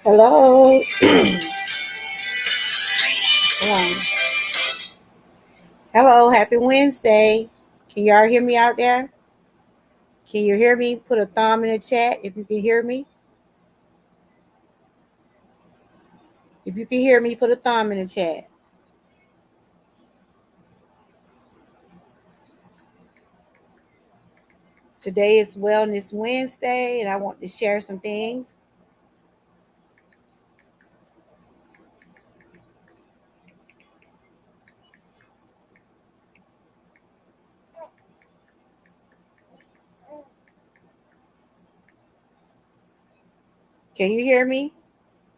Hello. Hold on. Hello. Happy Wednesday. Can y'all hear me out there? Can you hear me? Put a thumb in the chat if you can hear me. If you can hear me, put a thumb in the chat. Today is Wellness Wednesday, and I want to share some things. Can you hear me?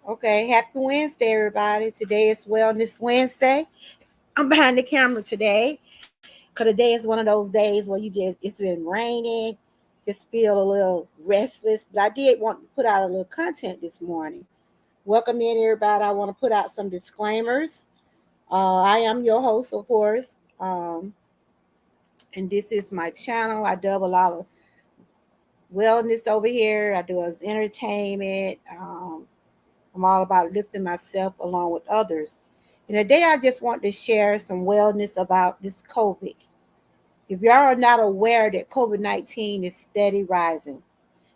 Okay. Happy Wednesday, everybody. Today is Wellness Wednesday. I'm behind the camera today because today is one of those days where it's been raining, just feel a little restless. But I did want to put out a little content this morning. Welcome in, everybody. I want to put out some disclaimers. I am your host, of course, and this is my channel. I do a lot of wellness over here. I do as entertainment. I'm all about lifting myself along with others. And today, I just want to share some wellness about this COVID. If y'all are not aware that COVID-19 is steady rising,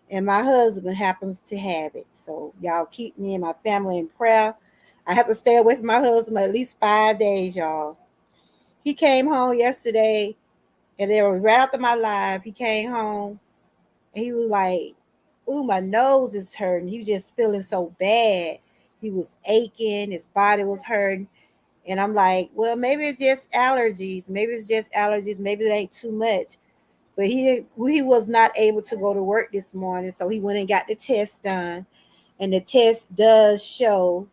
and my husband happens to have it. So y'all keep me and my family in prayer. I have to stay away from my husband at least 5 days, y'all. He came home yesterday, and it was right after my live. He came home, and he was like, "Ooh, my nose is hurting." He was just feeling so bad. He was aching. His body was hurting. And I'm like, well, maybe it's just allergies. Maybe it's just allergies. Maybe it ain't too much. But he was not able to go to work this morning, so he went and got the test done. And the test does show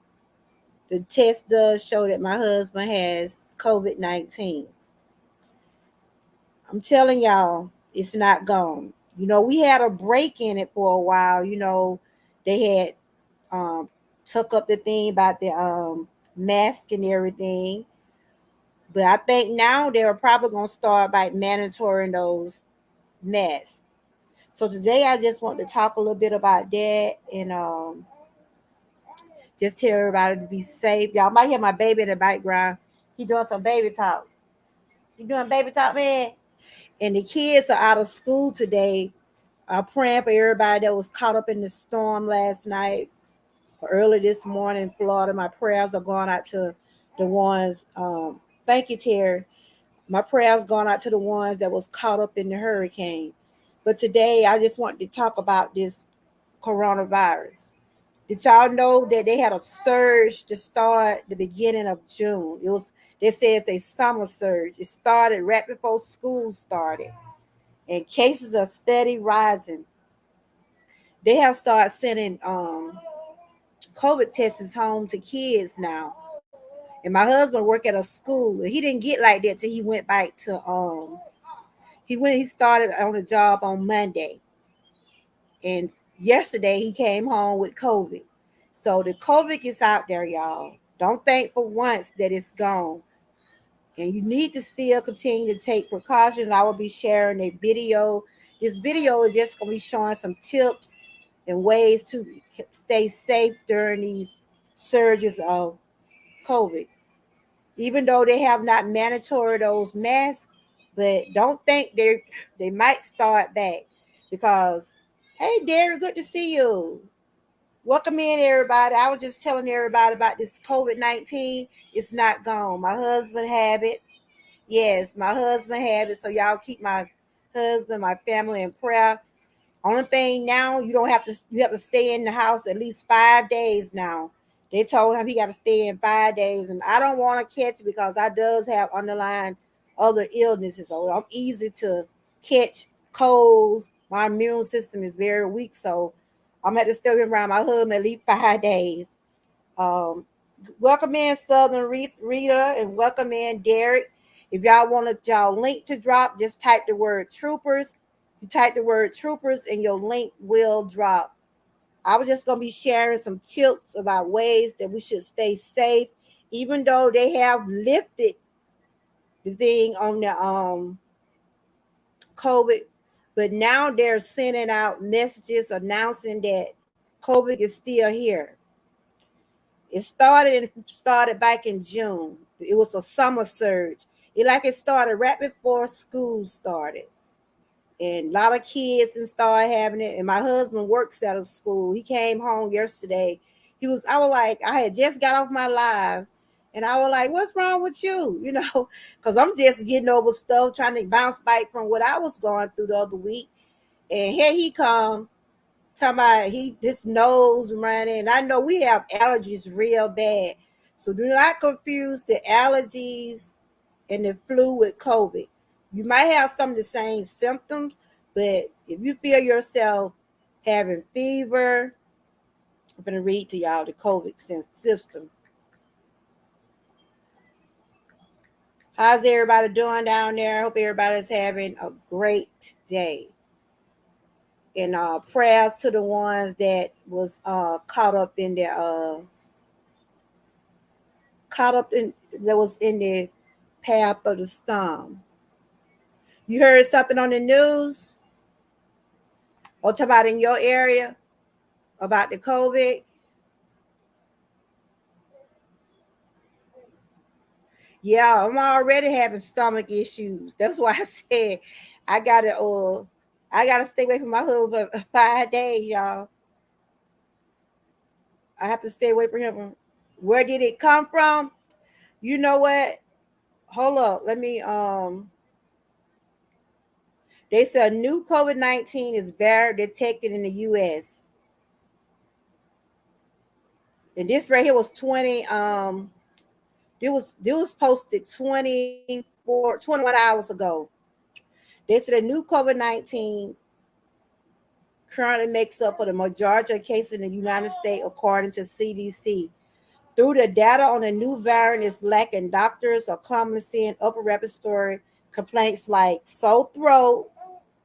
that my husband has COVID-19. I'm telling y'all, it's not gone. We had a break in it for a while. They had took up the thing about the mask and everything. But I think now they're probably gonna start by mandatory those masks. So today I just want to talk a little bit about that and just tell everybody to be safe. Y'all might hear my baby in the background. He doing some baby talk. You doing baby talk, man? And the kids are out of school today. I'm praying for everybody that was caught up in the storm last night or early this morning in Florida. My prayers are going out to the ones. Thank you, Terry. My prayers going out to the ones that was caught up in the hurricane. But today I just want to talk about this coronavirus. Did y'all know that they had a surge to start the beginning of June? They say it's a summer surge. It started right before school started, and cases are steady rising. They have started sending COVID tests home to kids now. And my husband worked at a school. He didn't get like that till he went back to he started on the job on Monday. And yesterday he came home with COVID. So the COVID is out there, y'all. Don't think for once that it's gone. And you need to still continue to take precautions. I will be sharing a video. This video is just going to be showing some tips and ways to stay safe during these surges of COVID. Even though they have not mandatory those masks, but don't think they might start back because hey, Derek, good to see you. Welcome in, everybody. I was just telling everybody about this COVID-19. It's not gone. My husband have it. Yes, my husband have it. So y'all keep my husband, my family in prayer. Only thing now, you have to stay in the house at least 5 days now. They told him he got to stay in 5 days, and I don't want to catch it because I does have underlying other illnesses. So I'm easy to catch colds. My immune system is very weak, so I'm at to stay around my husband at least 5 days. Um, Welcome in Southern Rita and welcome in Derek. If y'all want y'all link to drop, just type the word troopers. You type the word troopers and your link will drop. I was just gonna be sharing some tips about ways that we should stay safe, even though they have lifted the thing on the COVID, but now they're sending out messages announcing that COVID is still here. It started back in June. It was a summer surge. It started right before school started. And a lot of kids and started having it. And my husband works out of school. He came home yesterday. I was like, I had just got off my live, and I was like, what's wrong with you? Because I'm just getting over stuff, trying to bounce back from what I was going through the other week. And here he come, talking about his nose running. And I know we have allergies real bad. So do not confuse the allergies and the flu with COVID. You might have some of the same symptoms, but if you feel yourself having fever, I'm going to read to y'all the COVID system. How's everybody doing down there? I hope everybody's having a great day. And prayers to the ones that was that was in the path of the storm. You heard something on the news or talk about in your area about the COVID? Yeah, I'm already having stomach issues. That's why I said I gotta stay away from my husband for 5 days, y'all. I have to stay away from him. Where did it come from? You know what? Hold up. Let me they said new COVID-19 is better detected in the US. And this right here was 20 it was posted 21 hours ago. They said the new COVID-19 currently makes up for the majority of cases in the United States, according to CDC. Through the data on the new variant is lacking, doctors are commonly seeing upper respiratory complaints like sore throat,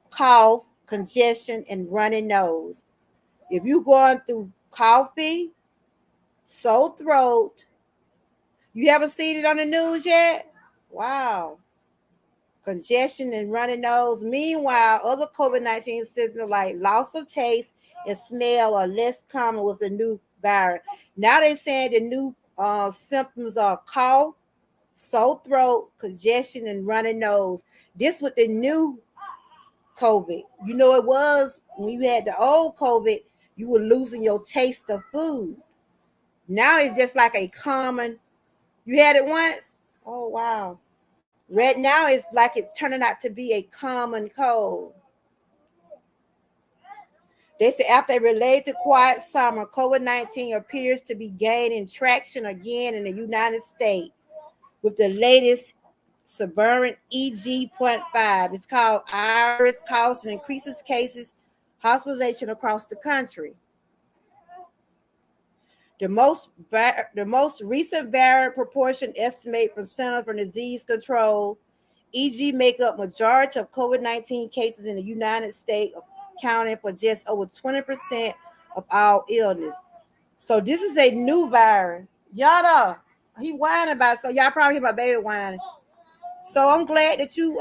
cough, congestion, and runny nose. If you're going through coughing, sore throat, you haven't seen it on the news yet? Wow. Congestion and runny nose. Meanwhile, other COVID-19 symptoms like loss of taste and smell are less common with the new virus. Now they're saying the new symptoms are cough, sore throat, congestion, and runny nose. This with the new COVID. It was when you had the old COVID, you were losing your taste of food. Now it's just like a common. You had it once? Oh, wow. Right now, it's like it's turning out to be a common cold. They say after a related quiet summer, COVID-19 appears to be gaining traction again in the United States with the latest subvariant EG.5. It's called Iris, causes and increases cases, hospitalization across the country. The most recent variant proportion estimate from Center for Disease Control, EG make up majority of COVID-19 cases in the United States, accounting for just over 20% of all illness. So this is a new virus. Y'all know, he whining about it, so y'all probably hear my baby whining. So I'm glad that you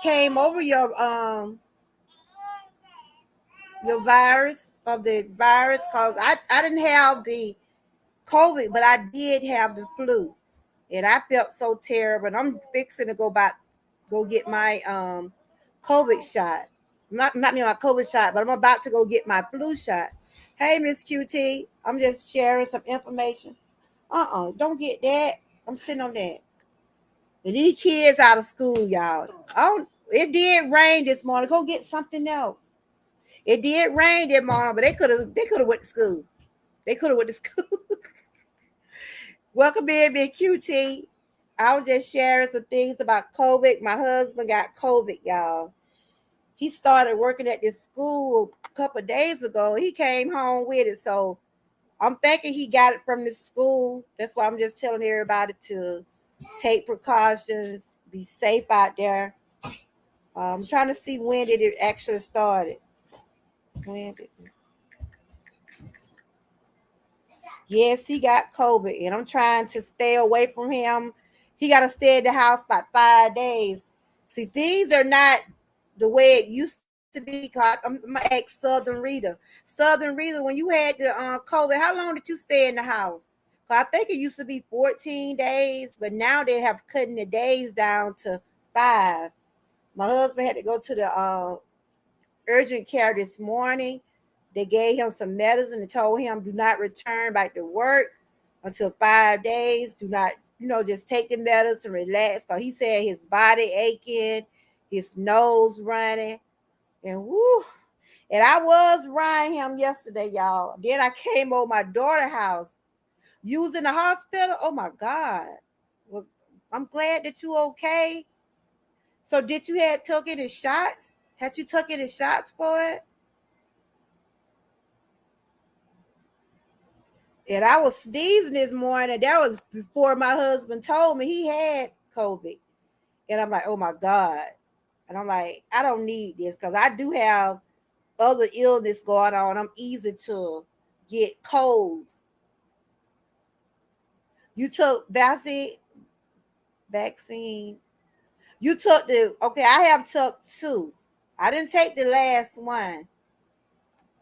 came over your virus of the virus, because I didn't have the COVID, but I did have the flu, and I felt so terrible. And I'm fixing to go get my COVID shot. Not me my COVID shot, but I'm about to go get my flu shot. Hey, Miss QT, I'm just sharing some information. Don't get that. I'm sitting on that. And these kids out of school, y'all. It did rain this morning. Go get something else. It did rain this morning, but they could have went to school. They could have went to school. Welcome in, Big QT. I was just sharing some things about COVID. My husband got COVID, y'all. He started working at this school a couple of days ago. He came home with it. So I'm thinking he got it from the school. That's why I'm just telling everybody to take precautions, be safe out there. I'm trying to see when did it actually started. When did Yes, he got COVID, and I'm trying to stay away from him. He got to stay at the house about 5 days. See, things are not the way it used to be? I'm gonna ask Southern Rita. Southern Rita, when you had the COVID, how long did you stay in the house? I think it used to be 14 days, but now they have cutting the days down to 5. My husband had to go to the urgent care this morning. They gave him some medicine and told him do not return back to work until 5 days. Do not, just take the medicine, relax. So he said his body aching, his nose running, and woo. And I was riding him yesterday, y'all. Then I came over my daughter's house. You was in the hospital? Oh my God. Well, I'm glad that you okay. So did you had took any shots? Had you took any shots for it? And I was sneezing this morning. That was before my husband told me he had COVID. And I'm like, oh my God. And I'm like, I don't need this because I do have other illness going on. I'm easy to get colds. You took vaccine. You took okay, I have took 2. I didn't take the last one.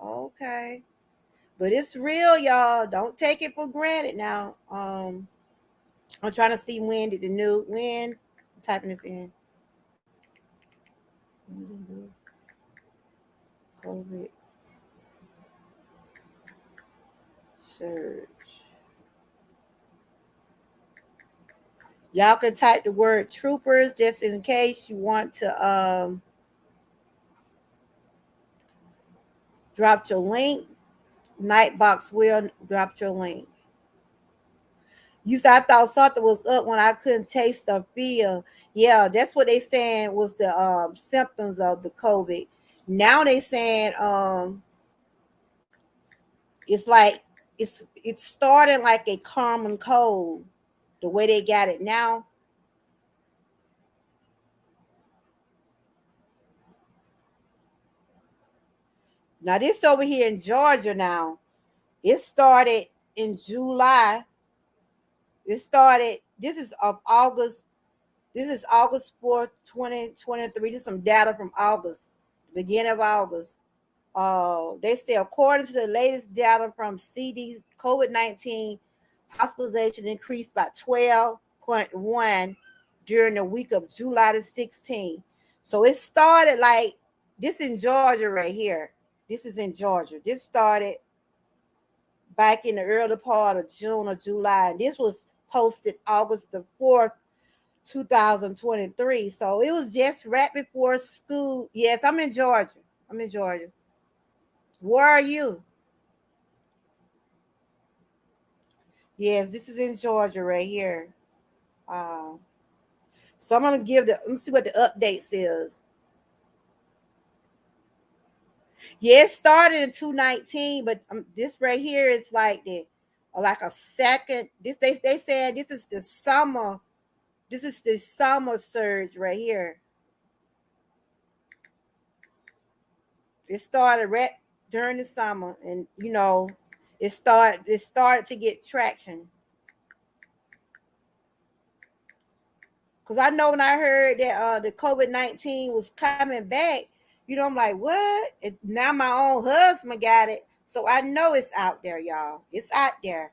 Okay. But it's real, y'all. Don't take it for granted now. I'm trying to see when I'm typing this in. COVID search. Y'all can type the word troopers just in case you want to drop your link. Nightbox will drop your link. You said I thought something was up when I couldn't taste or feel. Yeah, that's what they saying was the symptoms of the COVID. Now they saying it's like it's starting like a common cold. The way they got it now. Now this over here in Georgia now. It started in July. It started. This is of August. This is August 4th, 2023. This is some data from August, beginning of August. They say according to the latest data from CD, COVID-19 hospitalization increased by 12.1 during the week of July the 16th. So it started like this in Georgia right here. This is in Georgia. This started back in the early part of June or July. This was posted August the 4th, 2023. So it was just right before school. Yes, I'm in Georgia. I'm in Georgia. Where are you? Yes, this is in Georgia right here. Um, so I'm gonna let me see what the update says. Yeah, it started in 219, but this right here is like a second. They said this is the summer. This is the summer surge right here. It started right during the summer, and it started to get traction. Because I know when I heard that the COVID-19 was coming back, I'm like, what? Now my own husband got it. So I know it's out there, y'all. It's out there.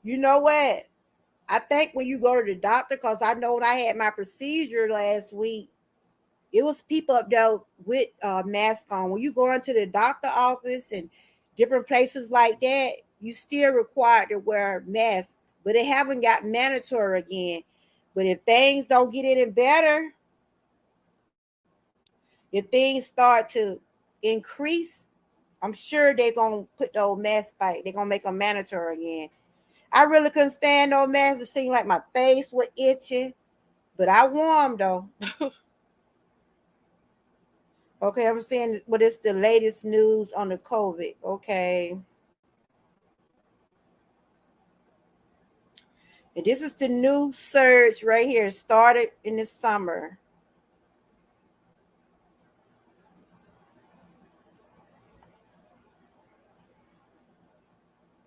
You know what? I think when you go to the doctor, because I know when I had my procedure last week, it was people up there with masks on. When you go into the doctor office and different places like that, you still required to wear masks, but they haven't got mandatory again. But if things don't get any better, if things start to increase, I'm sure they're gonna put those masks back. They're gonna make them mandatory again. I really couldn't stand those masks. It seemed like my face was itching, but I wore them though. Okay, I'm saying what is the latest news on the COVID. Okay. And this is the new surge right here. It started in the summer.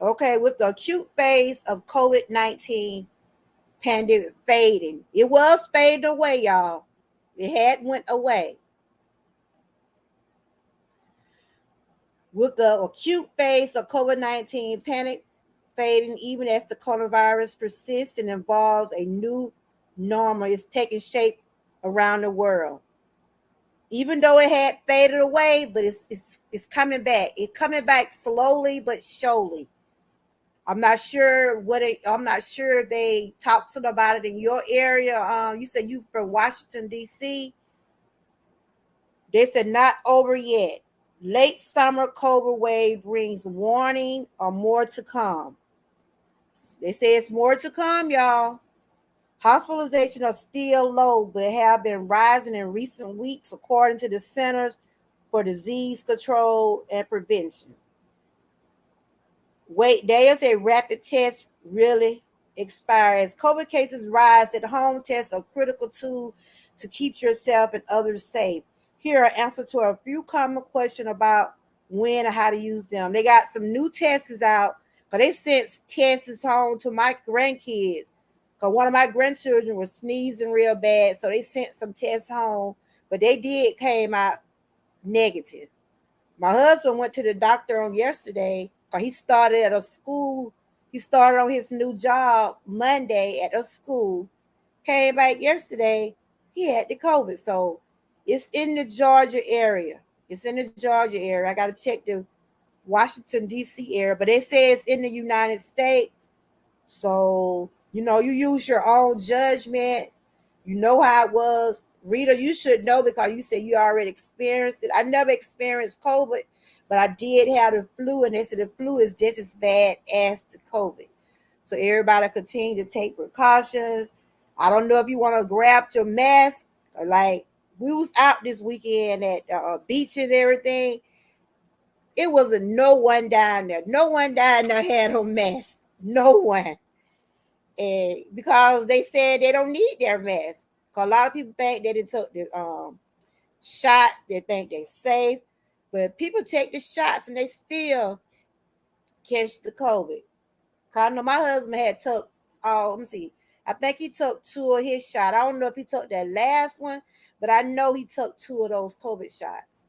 Okay, with the acute phase of COVID-19 pandemic fading. It was fading away, y'all. It had went away. With the acute phase of COVID-19, panic fading even as the coronavirus persists and involves a new normal is taking shape around the world. Even though it had faded away, but it's coming back. It's coming back slowly but surely. I'm not sure if they talked about it in your area. You said you from Washington D.C. They said not over yet. Late summer COVID wave brings warning or more to come. They say it's more to come, y'all. Hospitalizations are still low, but have been rising in recent weeks, according to the Centers for Disease Control and Prevention. Wait, there's a rapid test really expire. As COVID cases rise, at home tests are critical tool to keep yourself and others safe. Here are answers to a few common questions about when and how to use them. They got some new tests out, but they sent tests home to my grandkids. Because one of my grandchildren was sneezing real bad, so they sent some tests home, but they did came out negative. My husband went to the doctor on yesterday because he started at a school. He started on his new job Monday at a school. Came back yesterday. He had the COVID. So it's in the Georgia area. It's in the Georgia area. I got to check the Washington, D.C. area, but they say it's in the United States. So, you use your own judgment. You know how it was. Rita, you should know because you said you already experienced it. I never experienced COVID, but I did have the flu, and they said the flu is just as bad as the COVID. So everybody continue to take precautions. I don't know if you want to grab your mask. Like we was out this weekend at beach and everything. It was a no one down there. No one down there had a mask. No one. And because they said they don't need their mask. Because a lot of people think that they took the shots, they think they're safe. But people take the shots and they still catch the COVID. Cause I know my husband had took, let me see, I think he took 2 of his shots. I don't know if he took that last one, but I know he took 2 of those COVID shots.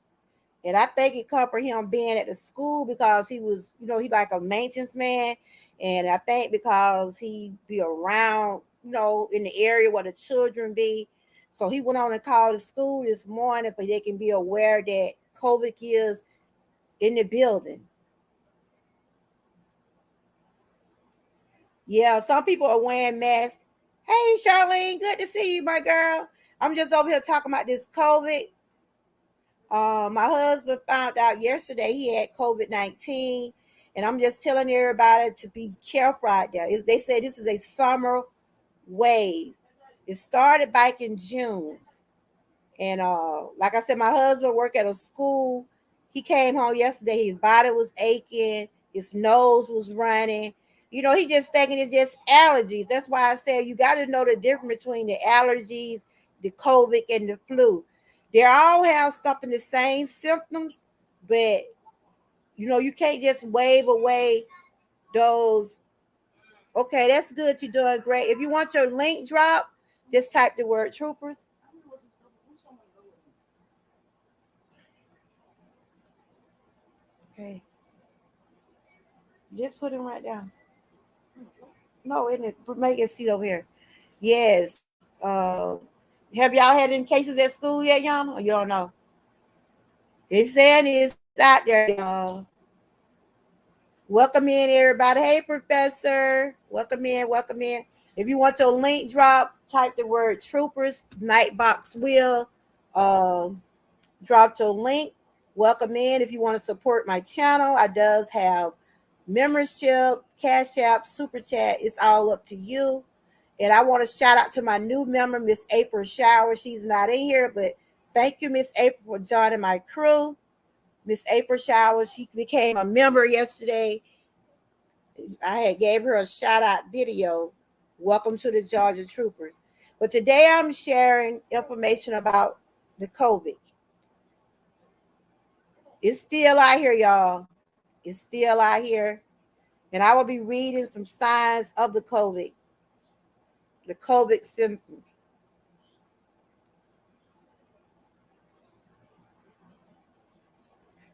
And I think it come from him being at the school because he was, he like a maintenance man. And I think because he be around, in the area where the children be. So he went on and called the school this morning, but they can be aware that COVID is in the building. Yeah, some people are wearing masks. Hey, Charlene, good to see you, my girl. I'm just over here talking about this COVID. My husband found out yesterday he had COVID-19, and I'm just telling everybody to be careful out there. They say this is a summer wave. It started back in June, and like I said, my husband worked at a school. He came home yesterday. His body was aching. His nose was running. He just thinking it's just allergies. That's why I said you got to know the difference between the allergies, the COVID, and the flu. They all have something the same symptoms, but you can't just wave away those. Okay, that's good. You're doing great. If you want your link drop, just type the word troopers. Okay, just put it right down. No, isn't it? Make it see over here. Yes. Have y'all had any cases at school yet, y'all? Or you don't know? It's saying it's out there, y'all. Welcome in, everybody. Hey, Professor. Welcome in. Welcome in. If you want your link drop, type the word troopers. Nightbox will drop your link. Welcome in. If you want to support my channel, I does have membership, cash app, super chat. It's all up to you. And I want to shout out to my new member, Miss April Shower. She's not in here, but thank you, Miss April, for joining my crew. Miss April Shower, she became a member yesterday. I had gave her a shout out video. Welcome to the Georgia Troopers. But today I'm sharing information about the COVID. It's still out here, y'all. It's still out here. And I will be reading some signs of the COVID. the COVID symptoms.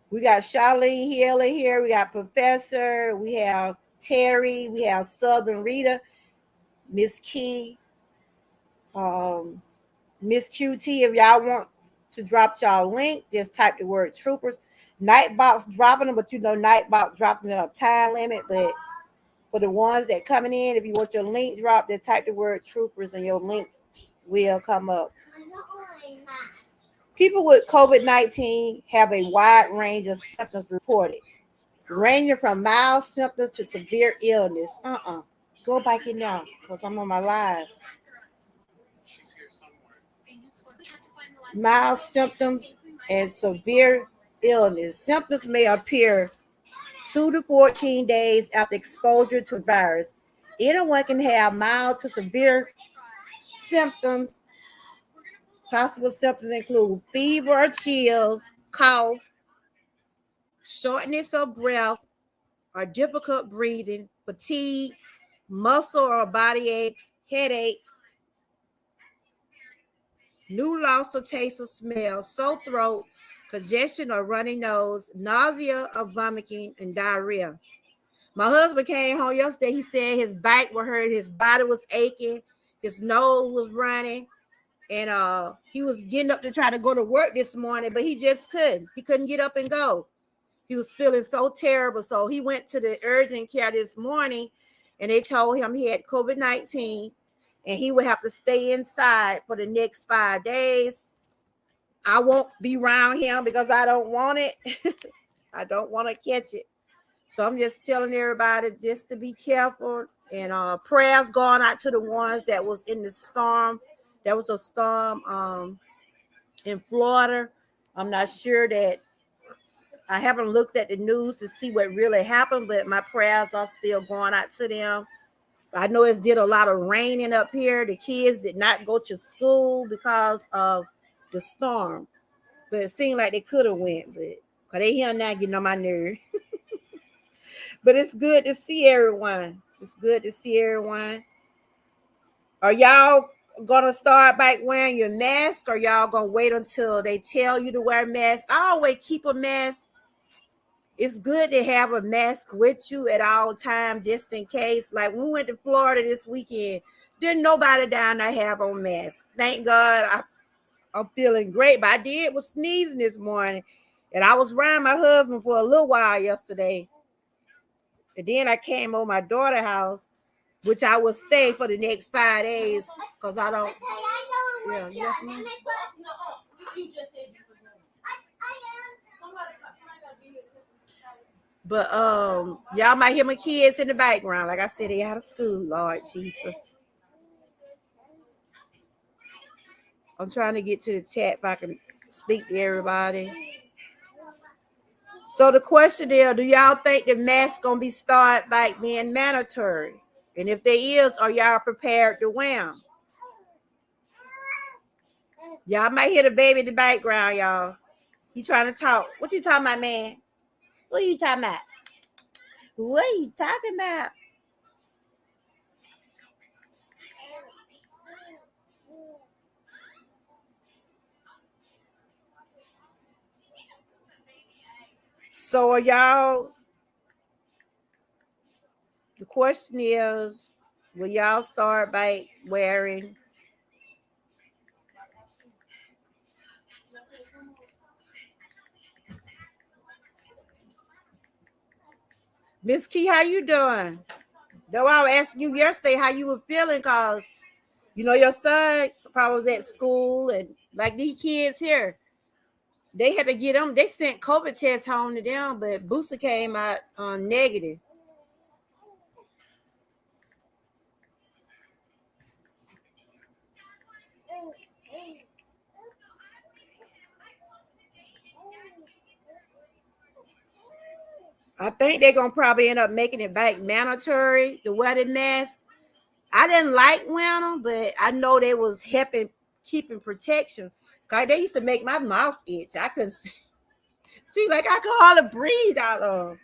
We got Charlene Hill in here. We got Professor. We have Terry. We have Southern Rita. Miss Key. Um, Miss QT. If y'all want to drop y'all link, just type the word troopers. Nightbox dropping them, but you know Nightbox dropping it on time limit. But for the ones that coming in, if you want your link dropped, then type the word troopers and your link will come up. People with COVID-19 have a wide range of symptoms reported, ranging from mild symptoms to severe illness. Go back in now, because I'm on my live. Mild symptoms and severe illness. Symptoms may appear 2 to 14 days after exposure to virus. Anyone can have mild to severe symptoms. Possible symptoms include fever or chills, cough, shortness of breath or difficult breathing, fatigue, muscle or body aches, headache, new loss of taste or smell, sore throat, congestion or runny nose, nausea or vomiting, and diarrhea. My husband came home yesterday. He said his back was hurt, his body was aching, his nose was running, and he was getting up to try to go to work this morning, but he just couldn't. He couldn't get up and go. He was feeling so terrible. So he went to the urgent care this morning, and they told him he had COVID-19, and he would have to stay inside for the next 5 days. I won't be around him because I don't want it. I don't want to catch it. So I'm just telling everybody just to be careful, and prayers going out to the ones that was in the storm. There was a storm in Florida. I'm not sure that I haven't looked at the news to see what really happened, but my prayers are still going out to them. I know it's did a lot of raining up here. The kids did not go to school because of the storm, but it seemed like they could have went, but because they here now getting on my nerve. But it's good to see everyone. It's good to see everyone. Are y'all gonna start back wearing your mask, or y'all gonna wait until they tell you to wear a mask? I always keep a mask. It's good to have a mask with you at all times, just in case. Like when we went to Florida this weekend, didn't nobody down there have on mask. Thank God, I'm feeling great. But I did was sneezing this morning, and I was around my husband for a little while yesterday. And then I came over my daughter's house, which I will stay for the next 5 days because I don't. Yeah, yes, ma'am. But y'all might hear my kids in the background. Like I said, they out of school, Lord Jesus. I'm trying to get to the chat if I can speak to everybody. So the question is, do y'all think the mask gonna be start back being mandatory? And if there is, are y'all prepared to wear them? Y'all might hear the baby in the background, y'all. He trying to talk. What you talking about, man? What are you talking about? What are you talking about? So are y'all, the question is, will y'all start by wearing Miss Key, how you doing? Though I was asking you yesterday how you were feeling, because you know your son probably was at school, and like these kids here, they had to get them. They sent COVID tests home to them, but booster came out negative. I think they're gonna probably end up making it back mandatory to wear the mask. I didn't like wearing them, but I know they was helping keeping protection. Cause they used to make my mouth itch. I couldn't see like I could hardly breathe out of them.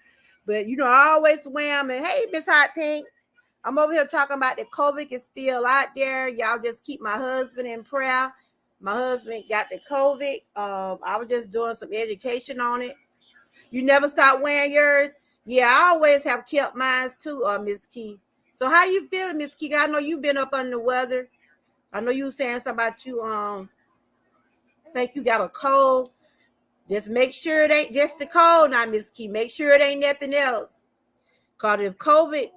But you know, I always wear them. And hey, Miss Hot Pink, I'm over here talking about the COVID is still out there. Y'all just keep my husband in prayer. My husband got the COVID. I was just doing some education on it. You never stop wearing yours? Yeah, I always have kept mine too, Miss Key. So how you feeling, Miss Key? I know you've been up under the weather. I know you were saying something about you think you got a cold. Just make sure it ain't just the cold now, Miss Key. Make sure it ain't nothing else. Cause if COVID,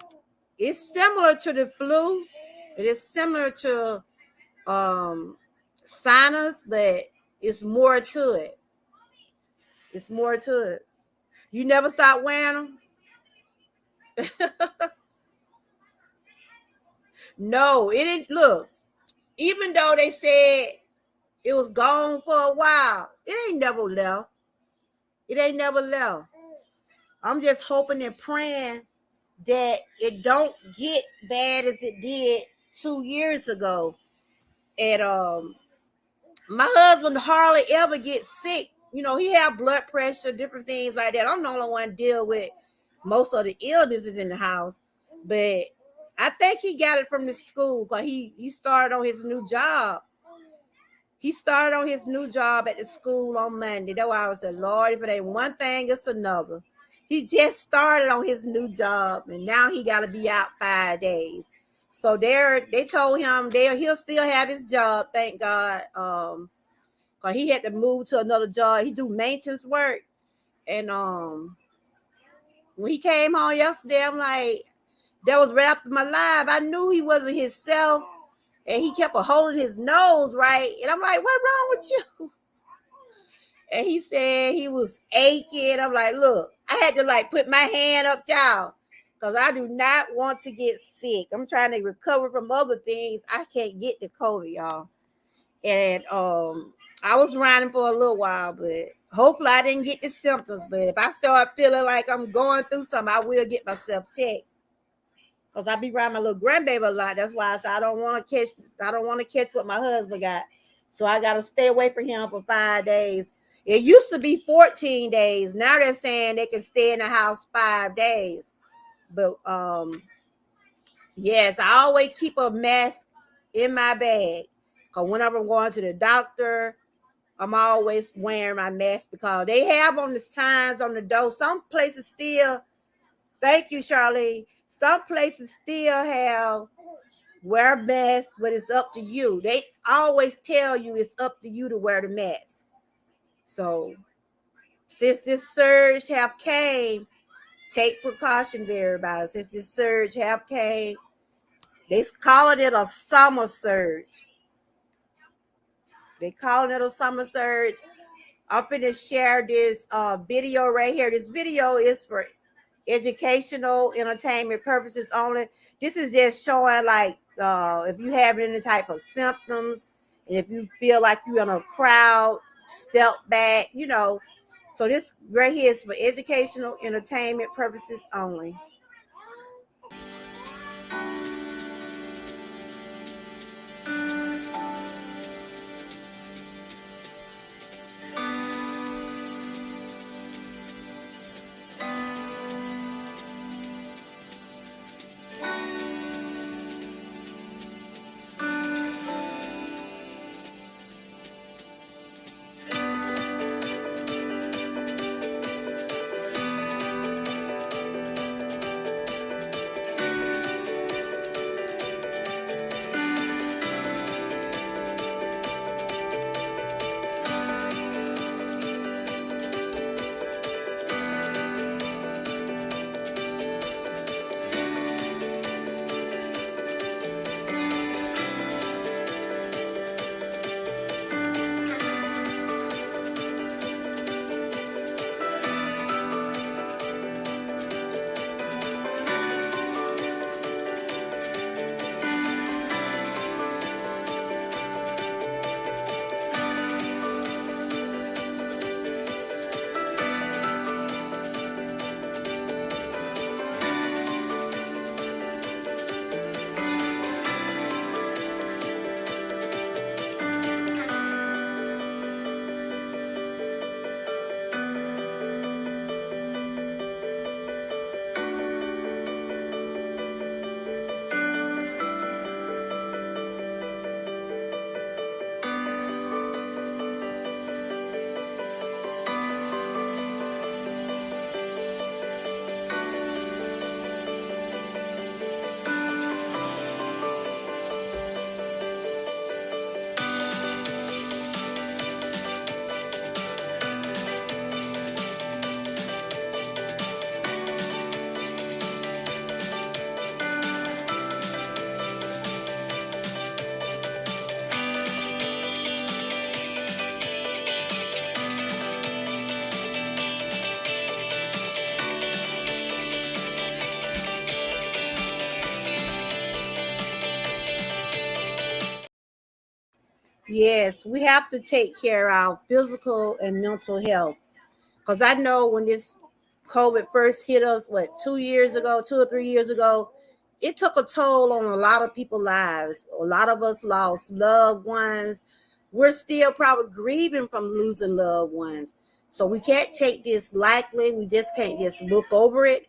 it's similar to the flu. It is similar to sinus, but it's more to it. It's more to it. You never stop wearing them? No, it didn't. Look, even though they said it was gone for a while, it ain't never left. It ain't never left. I'm just hoping and praying that it don't get bad as it did 2 years ago. And my husband hardly ever gets sick. You know, he have blood pressure, different things like that. I'm the only one deal with most of the illnesses in the house. But I think he got it from the school because he started on his new job. He started on his new job at the school on Monday. That's why I was saying, Lord, if it ain't one thing, it's another. He just started on his new job, and now he got to be out 5 days. So they told him he'll still have his job, thank God. Cause he had to move to another job. He do maintenance work, and when he came home yesterday, I'm like, that was right after my live. I knew he wasn't himself, and he kept a holding his nose, right? And I'm like, what's wrong with you? And he said he was aching. I'm like, look, I had to like put my hand up, y'all, because I do not want to get sick. I'm trying to recover from other things. I can't get the COVID, y'all. And I was running for a little while, but hopefully I didn't get the symptoms. But if I start feeling like I'm going through something, I will get myself checked. Cause I be around my little grandbaby a lot. That's why I said I don't want to catch what my husband got. So I gotta stay away from him for 5 days. It used to be 14 days. Now they're saying they can stay in the house 5 days. But yes, I always keep a mask in my bag. Cause whenever I'm going to the doctor, I'm always wearing my mask because they have on the signs on the door. Some places still, thank you, Charlene. Some places still have wear a mask, but it's up to you. They always tell you it's up to you to wear the mask. So since this surge have came, take precautions, everybody. Since this surge have came, they calling it a summer surge. They calling it a summer surge. I'm finna share this video right here. This video is for educational, entertainment purposes only. This is just showing like if you have any type of symptoms, and if you feel like you're in a crowd, step back, you know. So this right here is for educational, entertainment purposes only. Yes, we have to take care of our physical and mental health. Because I know when this COVID first hit us, what, 2 years ago, 2 or 3 years ago, it took a toll on a lot of people's lives. A lot of us lost loved ones. We're still probably grieving from losing loved ones. So we can't take this lightly. We just can't just look over it.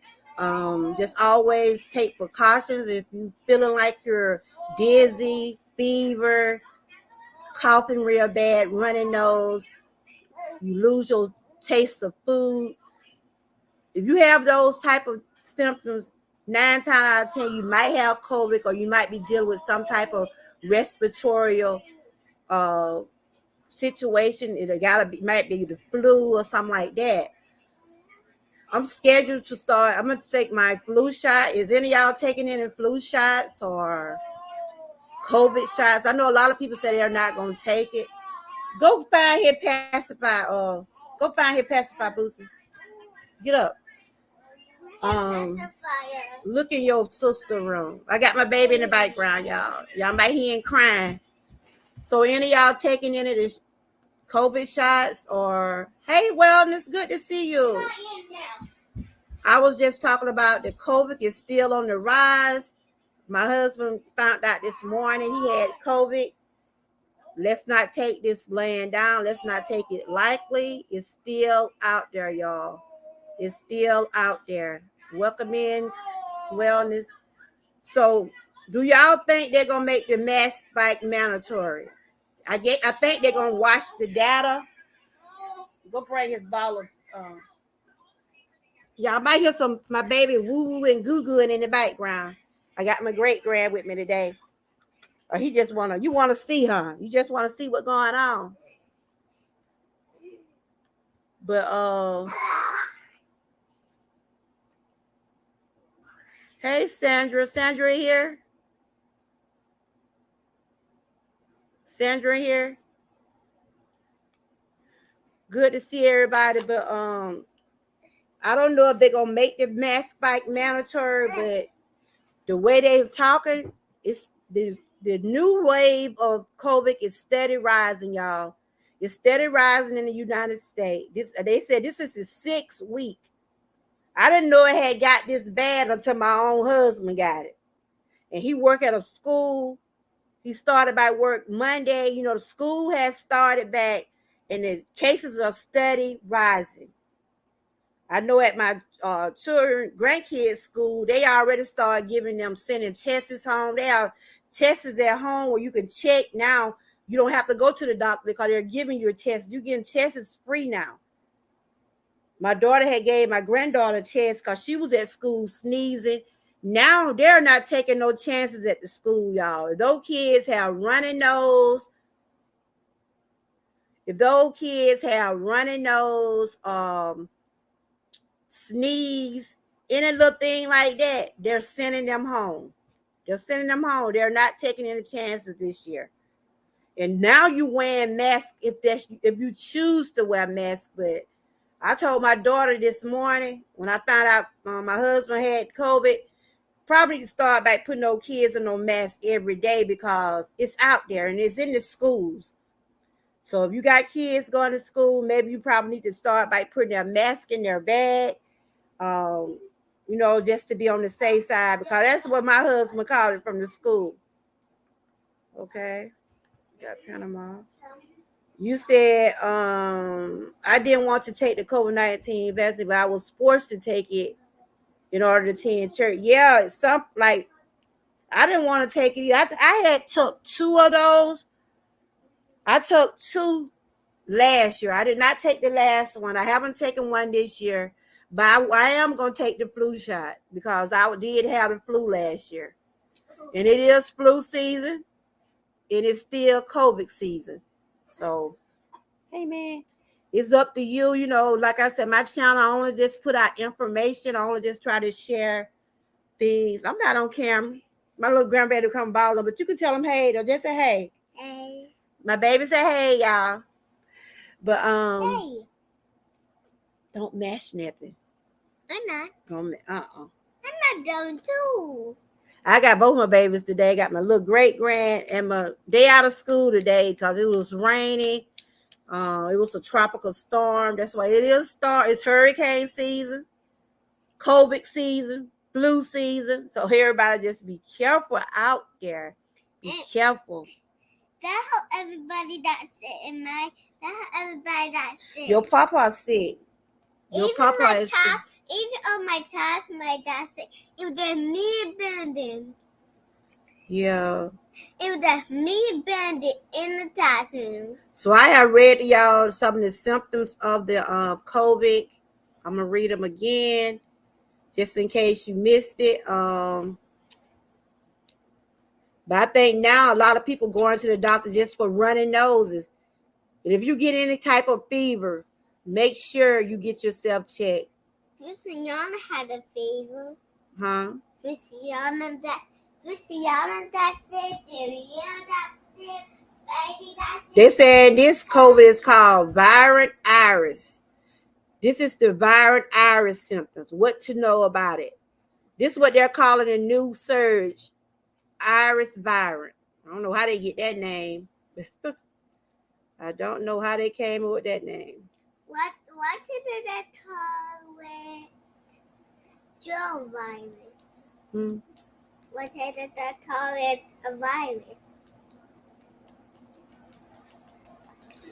Just always take precautions. If you're feeling like you're dizzy, fever, coughing real bad, running nose, you lose your taste of food. If you have those type of symptoms, 9 times out of 10, you might have COVID or you might be dealing with some type of respiratory uh, situation. It gotta be, might be the flu or something like that. I'm scheduled to start. I'm gonna take my flu shot. Is any of y'all taking any flu shots or COVID shots? I know a lot of people say they're not gonna take it. Go find here pacify. Go find here pacify, Boosie. Get up. Um, Look in your sister room. I got my baby in the background, y'all. Y'all might hear him crying. So any of y'all taking any of this COVID shots or hey, wellness, good to see you. I was just talking about the COVID is still on the rise. My husband found out this morning he had COVID. Let's not take this laying down. Let's not take it lightly. It's still out there, y'all. It's still out there. Welcome in, wellness. So, do y'all think they're gonna make the mask spike mandatory? I think they're gonna watch the data. Go bring his ball of. Y'all might hear some my baby woo woo and goo gooing in the background. I got my great grand with me today. Or he just wanna see her. You just wanna see what's going on. But hey Sandra here. Sandra here. Good to see everybody, but I don't know if they're gonna make the mask spike mandatory, but the way they're talking, it's the new wave of COVID is steady rising, y'all. It's steady rising in the United States. They said this is the 6th week. I didn't know it had got this bad until my own husband got it. And he worked at a school. He started by work Monday. You know, the school has started back and the cases are steady rising. I know at my children, grandkids' school, they already started giving them, sending tests home. They have tests at home where you can check now. You don't have to go to the doctor because they're giving you a test. You're getting tests free now. My daughter had gave my granddaughter a test because she was at school sneezing. Now they're not taking no chances at the school, y'all. If those kids have running nose, sneeze, any little thing like that, they're sending them home. They're not taking any chances this year. And now you wearing masks if you choose to wear masks. But I told my daughter this morning when I found out my husband had COVID, probably to start by putting no kids in no mask every day because it's out there and it's in the schools. So if you got kids going to school, maybe you probably need to start by putting a mask in their bag. Just to be on the safe side because that's what my husband called it from the school. Okay, got Panama. You said I didn't want to take the COVID-19 vaccine, but I was forced to take it in order to attend church. Yeah, some like I didn't want to take it either. I had took 2 of those. I took 2 last year. I did not take the last one. I haven't taken one this year, but I am going to take the flu shot because I did have the flu last year. And it is flu season. It is still COVID season. So, hey, man, it's up to you. You know, like I said, my channel, I only just put out information. I only just try to share things. I'm not on camera. My little grandbaby come balling, but you can tell them hey, or just say hey. Hey. My baby say hey, y'all. But hey. Don't mash nothing. I'm not. I'm not going to. I got both my babies today. I got my little great grand and my day out of school today because it was raining. It was a tropical storm. That's why it is It's hurricane season, COVID season, flu season. So everybody just be careful out there. Be careful. That help everybody that's sick, and that help everybody that's sick. Your papa sick. Your even papa my is sick. Even on my task, my dad said it was just me abandoned. Yeah. It was just me abandoned in the classroom. So I have read to y'all some of the symptoms of the COVID. I'm gonna read them again, just in case you missed it. But I think now a lot of people going to the doctor just for running noses. And if you get any type of fever, make sure you get yourself checked. Christiana had a fever. Huh? Christiana that said, Juliana that said, baby that said. They said this COVID is called virus iris. This is the virus iris symptoms. What to know about it? This is what they're calling a new surge, iris virus. I don't know how they get that name. I don't know how they came up with that name. What did they call it? Joe virus. What did they call it? A virus.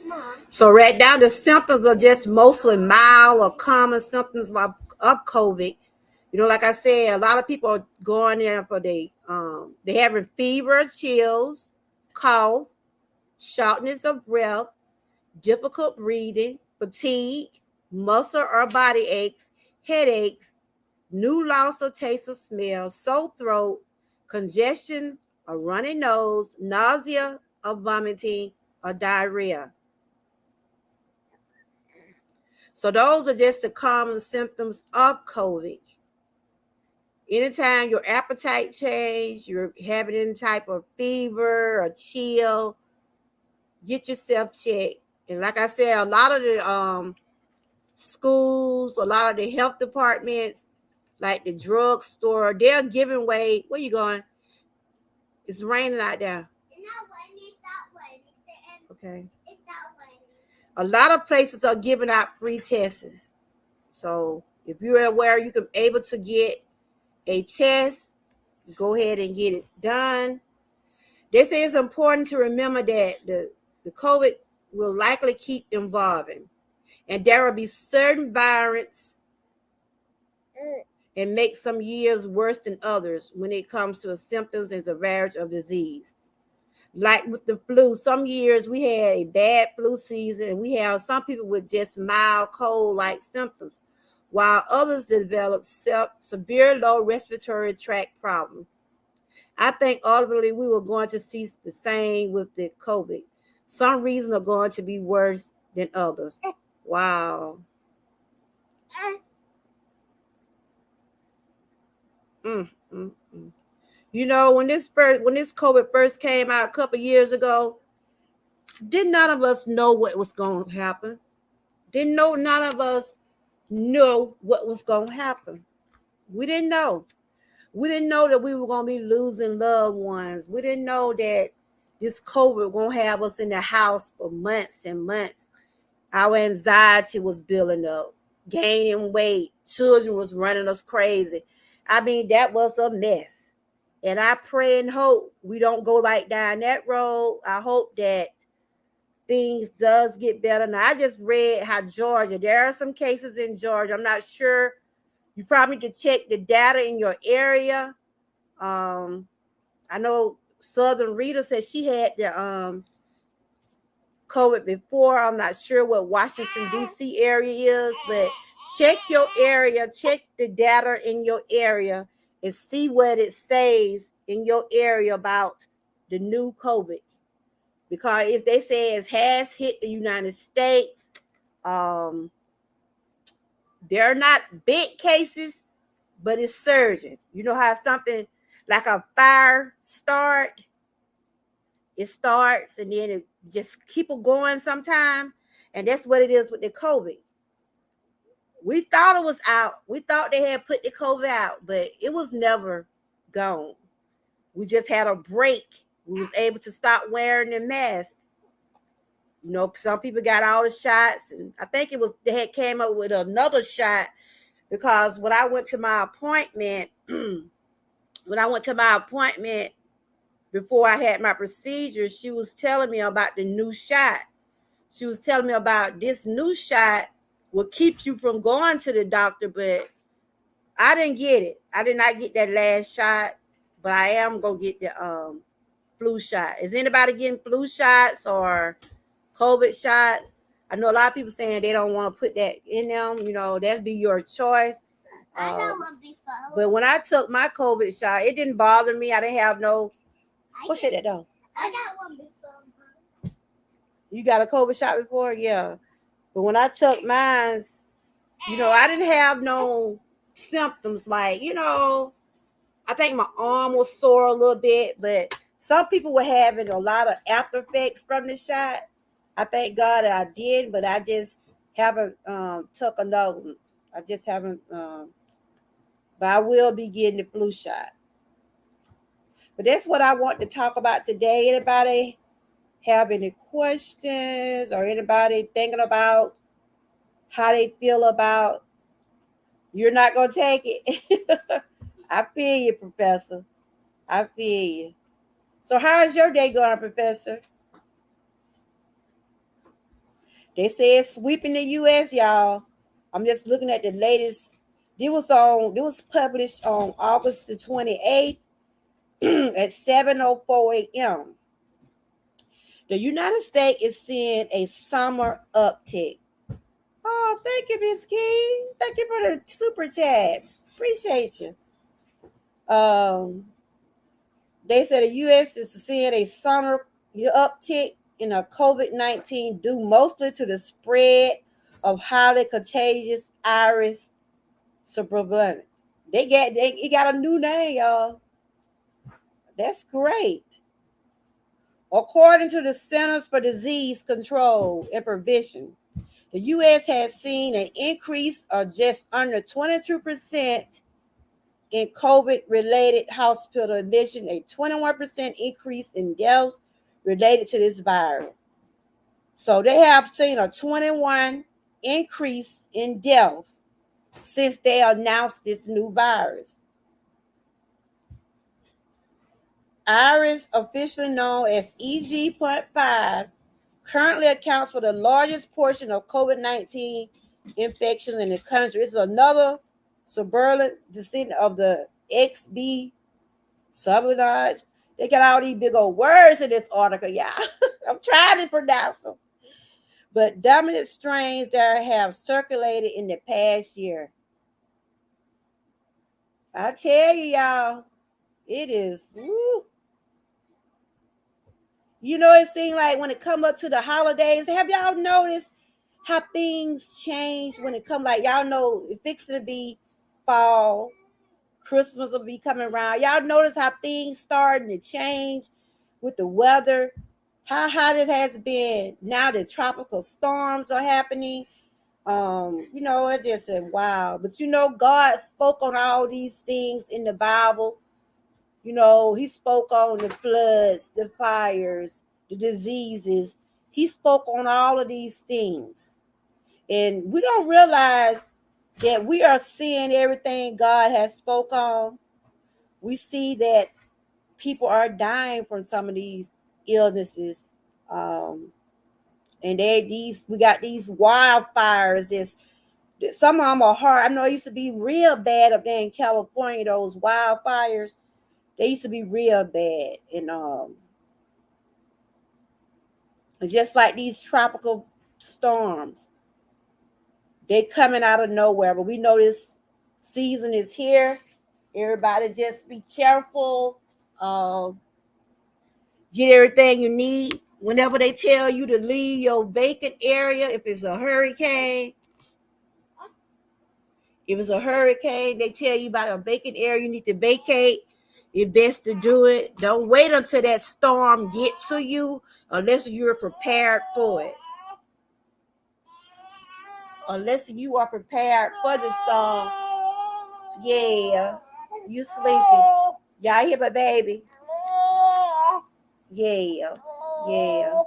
Mom. So right now the symptoms are just mostly mild or common symptoms of COVID. You know, like I said, a lot of people are going there for they having fever, chills, cough, shortness of breath, difficult breathing, fatigue, muscle or body aches, headaches, new loss of taste or smell, sore throat, congestion, a runny nose, nausea or vomiting, or diarrhea. So those are just the common symptoms of COVID. Anytime your appetite change, you're having any type of fever or chill, get yourself checked. And like I said, a lot of the schools, a lot of the health departments, like the drugstore, they're giving away. Where you going? It's raining out there. It's not raining. It's not raining. Okay. It's not raining. A lot of places are giving out free tests. So if you're aware, you can able to get a test, go ahead and get it done. They say it's important to remember that the COVID will likely keep evolving, and there will be certain variants and make some years worse than others when it comes to the symptoms and severity of disease. Like with the flu, some years we had a bad flu season, and we have some people with just mild cold-like symptoms, while others develop severe low respiratory tract problems. I think ultimately we were going to see the same with the COVID. Some reasons are going to be worse than others. Wow. You know, when this COVID first came out a couple years ago, didn't none of us know what was going to happen. None of us know what was going to happen. We didn't know. We didn't know that we were going to be losing loved ones. We didn't know that this COVID was going to have us in the house for months and months. Our anxiety was building up, gaining weight. Children was running us crazy. I mean, that was a mess. And I pray and hope we don't go like down that road. I hope that things does get better. Now, I just read how Georgia, there are some cases in Georgia. I'm not sure. You probably need to check the data in your area. I know Southern Rita said she had the COVID before. I'm not sure what Washington, D.C. area is, but check your area, check the data in your area and see what it says in your area about the new COVID. Because if they say it has hit the United States, they're not big cases, but it's surging. You know how something like a fire it starts and then it just keep going sometime. And that's what it is with the COVID. We thought it was out. We thought they had put the COVID out, but it was never gone. We just had a break. We was able to stop wearing the mask. You know, some people got all the shots, and I think it was they had came up with another shot because when I went to my appointment, before I had my procedure, she was telling me about the new shot. She was telling me about this new shot will keep you from going to the doctor, but I didn't get it. I did not get that last shot, but I am gonna get the flu shot. Is anybody getting flu shots or COVID shots? I know a lot of people saying they don't want to put that in them. You know, that'd be your choice. I got one before. But when I took my COVID shot, it didn't bother me. I didn't have no. What's that though? I got one before. You got a COVID shot before? Yeah. But when I took mine, you know, I didn't have no symptoms like, you know, I think my arm was sore a little bit, but some people were having a lot of after effects from the shot. I thank God that I did, but I just haven't took another one. I just haven't, but I will be getting the flu shot. But that's what I want to talk about today. Anybody have any questions or anybody thinking about how they feel about you're not going to take it? I feel you, Professor. I feel you. So how is your day going, Professor? They say it's sweeping the U.S., y'all. I'm just looking at the latest. It was published on August the 28th at 7:04 a.m. The United States is seeing a summer uptick. Oh, thank you, Miss King. Thank you for the super chat. Appreciate you. They said the U.S. is seeing a summer uptick in a COVID-19 due mostly to the spread of highly contagious iris subretinal. It got a new name, y'all. That's great. According to the Centers for Disease Control and Prevention, the U.S. has seen an increase of just under 22% in COVID-related hospital admission, a 21% increase in deaths related to this virus. So they have seen a 21 increase in deaths since they announced this new virus. Iris, officially known as EG.5, currently accounts for the largest portion of COVID-19 infections in the country. It's another subvariant descendant of the XB sublinage. They got all these big old words in this article, y'all. I'm trying to pronounce them. But dominant strains that have circulated in the past year. I tell you, y'all, it is. Woo. You know, it seems like when it come up to the holidays, have y'all noticed how things change when it come? Like y'all know, it fixing to be fall. Christmas will be coming around. Y'all notice how things starting to change with the weather, how hot it has been. Now the tropical storms are happening. You know, it just said wow. But you know, God spoke on all these things in the Bible. You know, he spoke on the floods, the fires, the diseases. He spoke on all of these things. And we don't realize that we are seeing everything God has spoke on. We see that people are dying from some of these illnesses. And we got these wildfires. Just some of them are hard. I know it used to be real bad up there in California. Those wildfires, they used to be real bad. And just like these tropical storms, they coming out of nowhere. But we know this season is here. Everybody just be careful. Get everything you need. Whenever they tell you to leave your vacant area, if it's a hurricane, they tell you about a vacant area you need to vacate. It's best to do it. Don't wait until that storm gets to you unless you're prepared for it. Unless you are prepared for the storm. Yeah, you sleeping. Y'all hear my baby? Yeah. Yeah.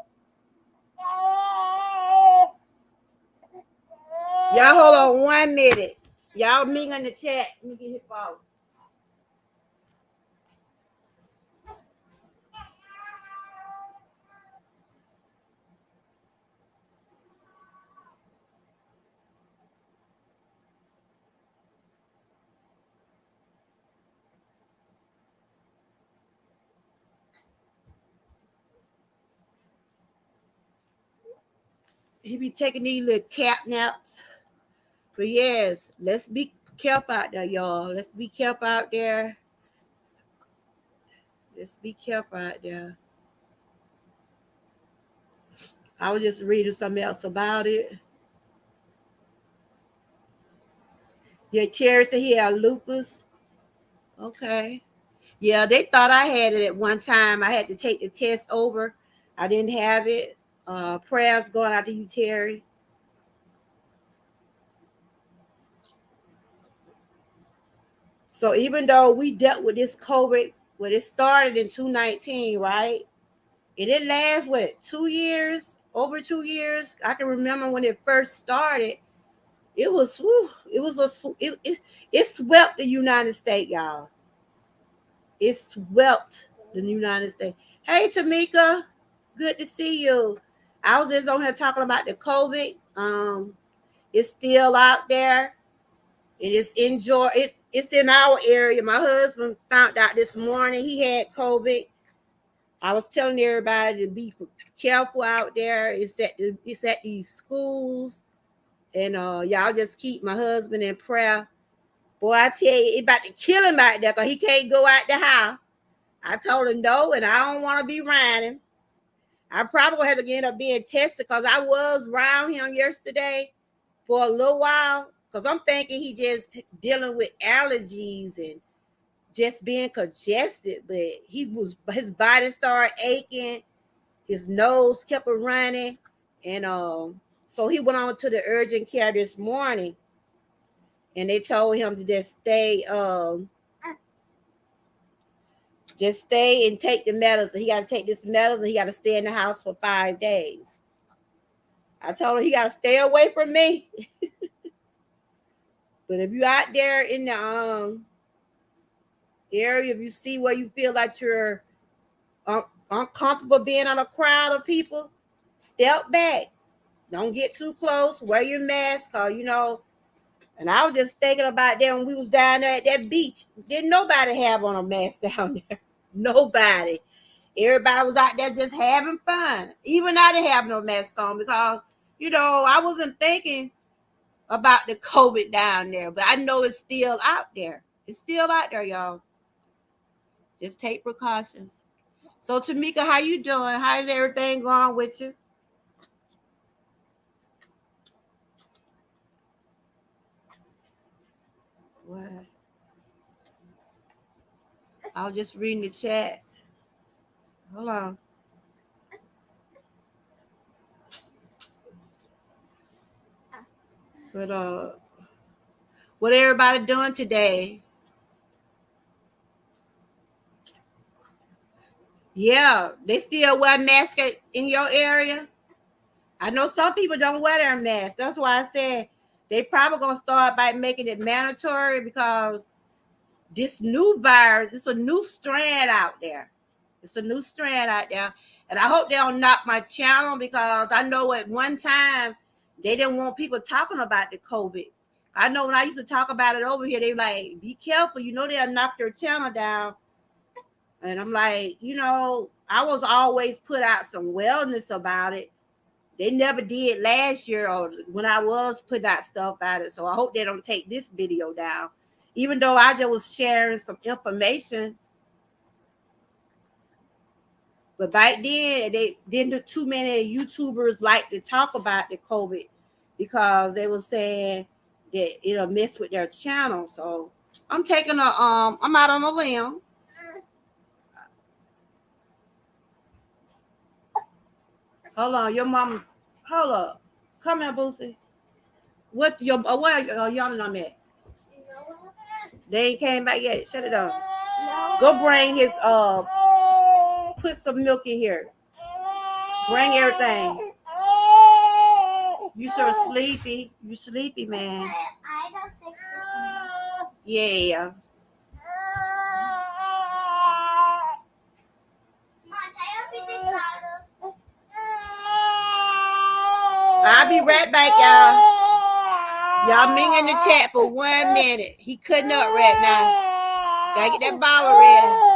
Y'all hold on 1 minute. Y'all meet in the chat. Let me get his phone. He be taking these little cat naps. So yes, let's be careful out there, y'all. Let's be careful out there. Let's be careful out there. I was just reading something else about it. Yeah, Charity here, lupus. Okay. Yeah, they thought I had it at one time. I had to take the test over. I didn't have it. Prayers going out to you, Terry. So even though we dealt with this COVID, when it started in 2019, right? It didn't last what 2 years, over 2 years. I can remember when it first started. It was, it was it swept the United States, y'all. It swept the United States. Hey, Tamika, good to see you. I was just on here talking about the COVID. It's still out there. It is it's in our area. My husband found out this morning he had COVID. I was telling everybody to be careful out there. It's at these schools, and y'all just keep my husband in prayer. Boy, I tell you, it about to kill him out there because he can't go out the house. I told him no, and I don't want to be around him. I probably had to end up being tested because I was around him yesterday for a little while because I'm thinking he just dealing with allergies and just being congested, but his body started aching, his nose kept running, and so he went on to the urgent care this morning, and they told him to just stay and take the medicine. He got to take this medicine. He got to stay in the house for 5 days. I told him he got to stay away from me. But if you're out there in the area, if you see where you feel like you're uncomfortable being on a crowd of people, step back. Don't get too close. Wear your mask, cause And I was just thinking about that when we was down there at that beach. Didn't nobody have on a mask down there? Nobody. Everybody was out there just having fun. Even I didn't have no mask on because I wasn't thinking about the COVID down there, but I know it's still out there. It's still out there, y'all. Just take precautions. So Tamika, how you doing? How's everything going with you? What? I was just reading the chat. Hold on. But what everybody doing today? Yeah, they still wear masks in your area. I know some people don't wear their masks. That's why I said they probably gonna start by making it mandatory because this new virus, it's a new strand out there. It's a new strand out there. And I hope they don't knock my channel because I know at one time they didn't want people talking about the COVID. I know when I used to talk about it over here, they like, be careful, they'll knock your channel down. And I'm like, I was always put out some wellness about it. They never did last year or when I was putting out stuff about it. So I hope they don't take this video down. Even though I just was sharing some information. But back then, they didn't too many YouTubers like to talk about the COVID because they were saying that it'll mess with their channel. So I'm I'm out on a limb. Hold on, your mom. Hold up. Come here, Boosie. What's your where y'all and I'm at? They ain't came back yet. Shut it down. Go bring his put some milk in here. Bring everything. You so sleepy. You sleepy, man. I don't think so. Yeah. I'll be right back, y'all. Y'all Ming in the chat for 1 minute. He cutting up right now. Gotta get that bottle ready.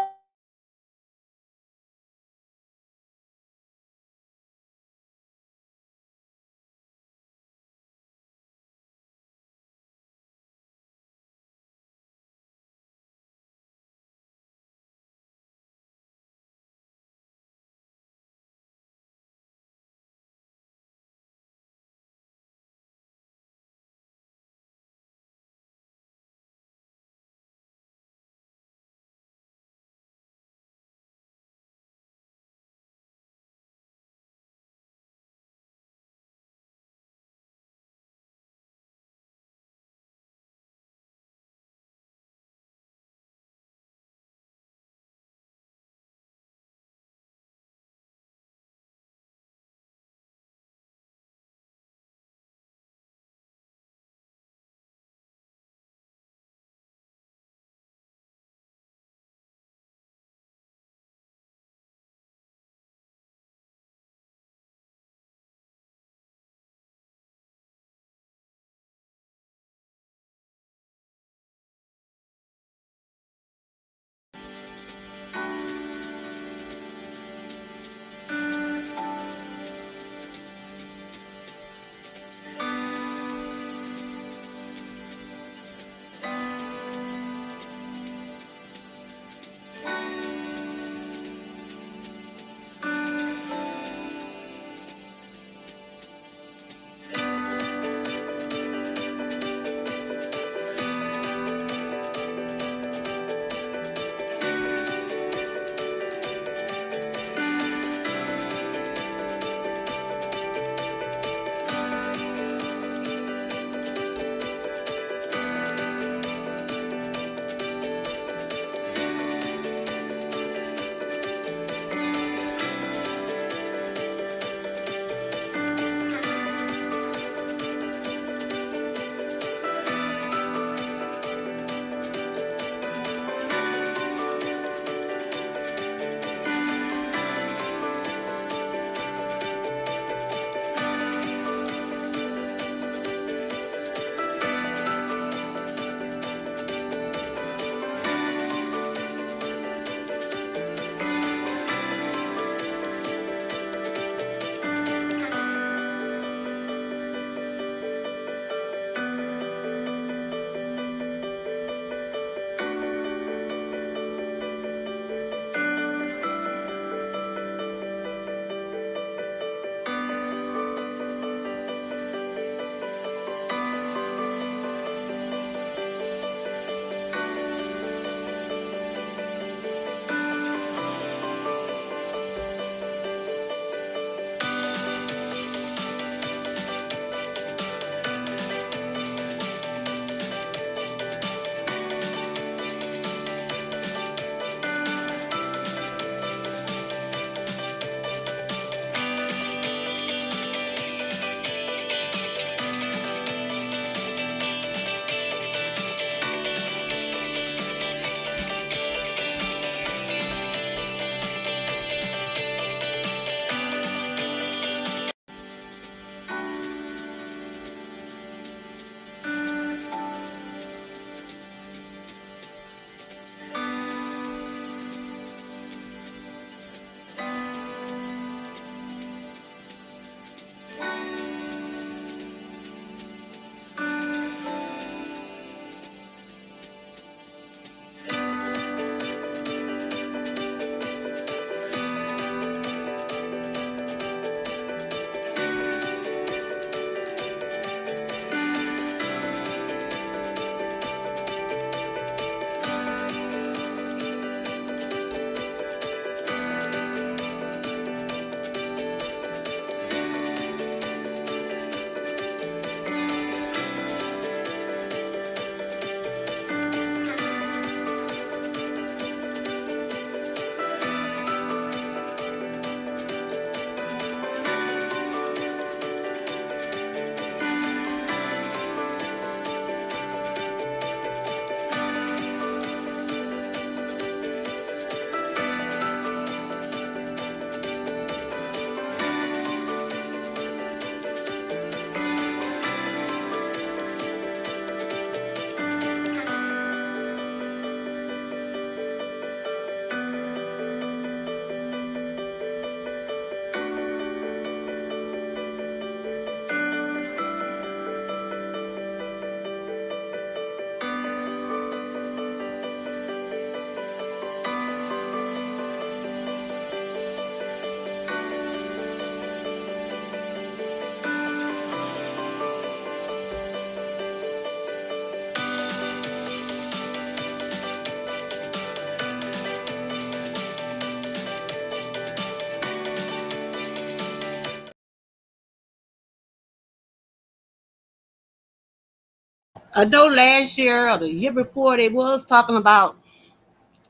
I know last year or the year before they was talking about,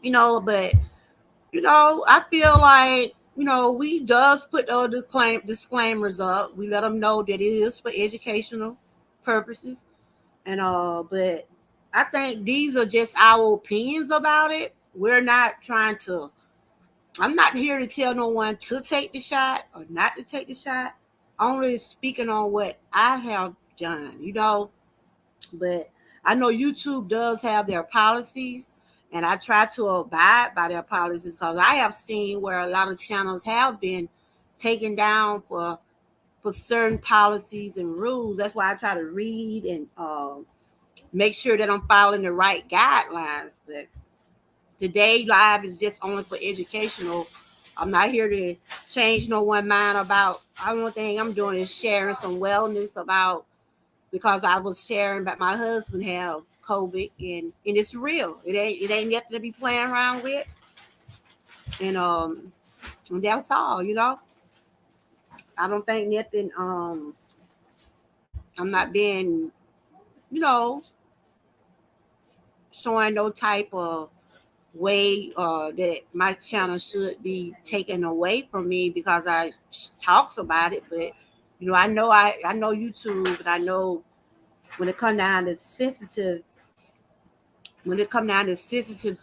but I feel like, we does put those disclaimers up. We let them know that it is for educational purposes. And but I think these are just our opinions about it. We're not trying to I'm not here to tell no one to take the shot or not to take the shot. Only speaking on what I have done. But I know YouTube does have their policies, and I try to abide by their policies because I have seen where a lot of channels have been taken down for certain policies and rules. That's why I try to read and make sure that I'm following the right guidelines. But today live is just only for educational. I'm not here to change no one mind about. The only thing I'm doing is sharing some wellness about, because I was sharing that my husband have COVID, and it's real. It ain't nothing to be playing around with. And that's all. I don't think nothing. I'm not being, you know, showing no type of way that my channel should be taken away from me because I talks about it. But I know YouTube, and I know when it come down to sensitive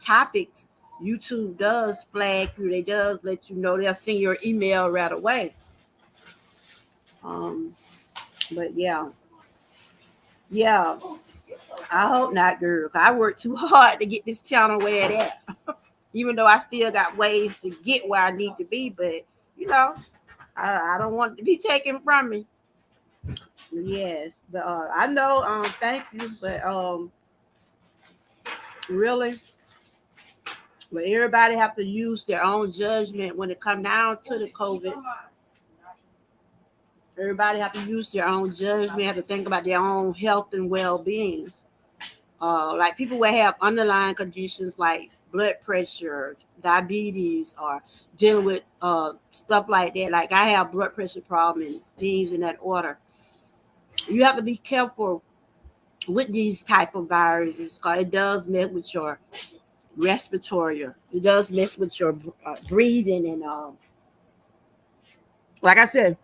topics, YouTube does flag you. They does let you know. They'll send your email right away. Um, but yeah. I hope not, girl. I worked too hard to get this channel where it at. Even though I still got ways to get where I need to be, but you know, I don't want it to be taken from me. Yes, but I know. Thank you, but really, but everybody have to use their own judgment when it come down to the COVID. Everybody have to use their own judgment. Have to think about their own health and well-being. Like people will have underlying conditions like blood pressure, diabetes, or dealing with stuff like that. Like I have blood pressure problems, things in that order. You have to be careful with these type of viruses because it does mess with your respiratory. It does mess with your breathing, and like I said,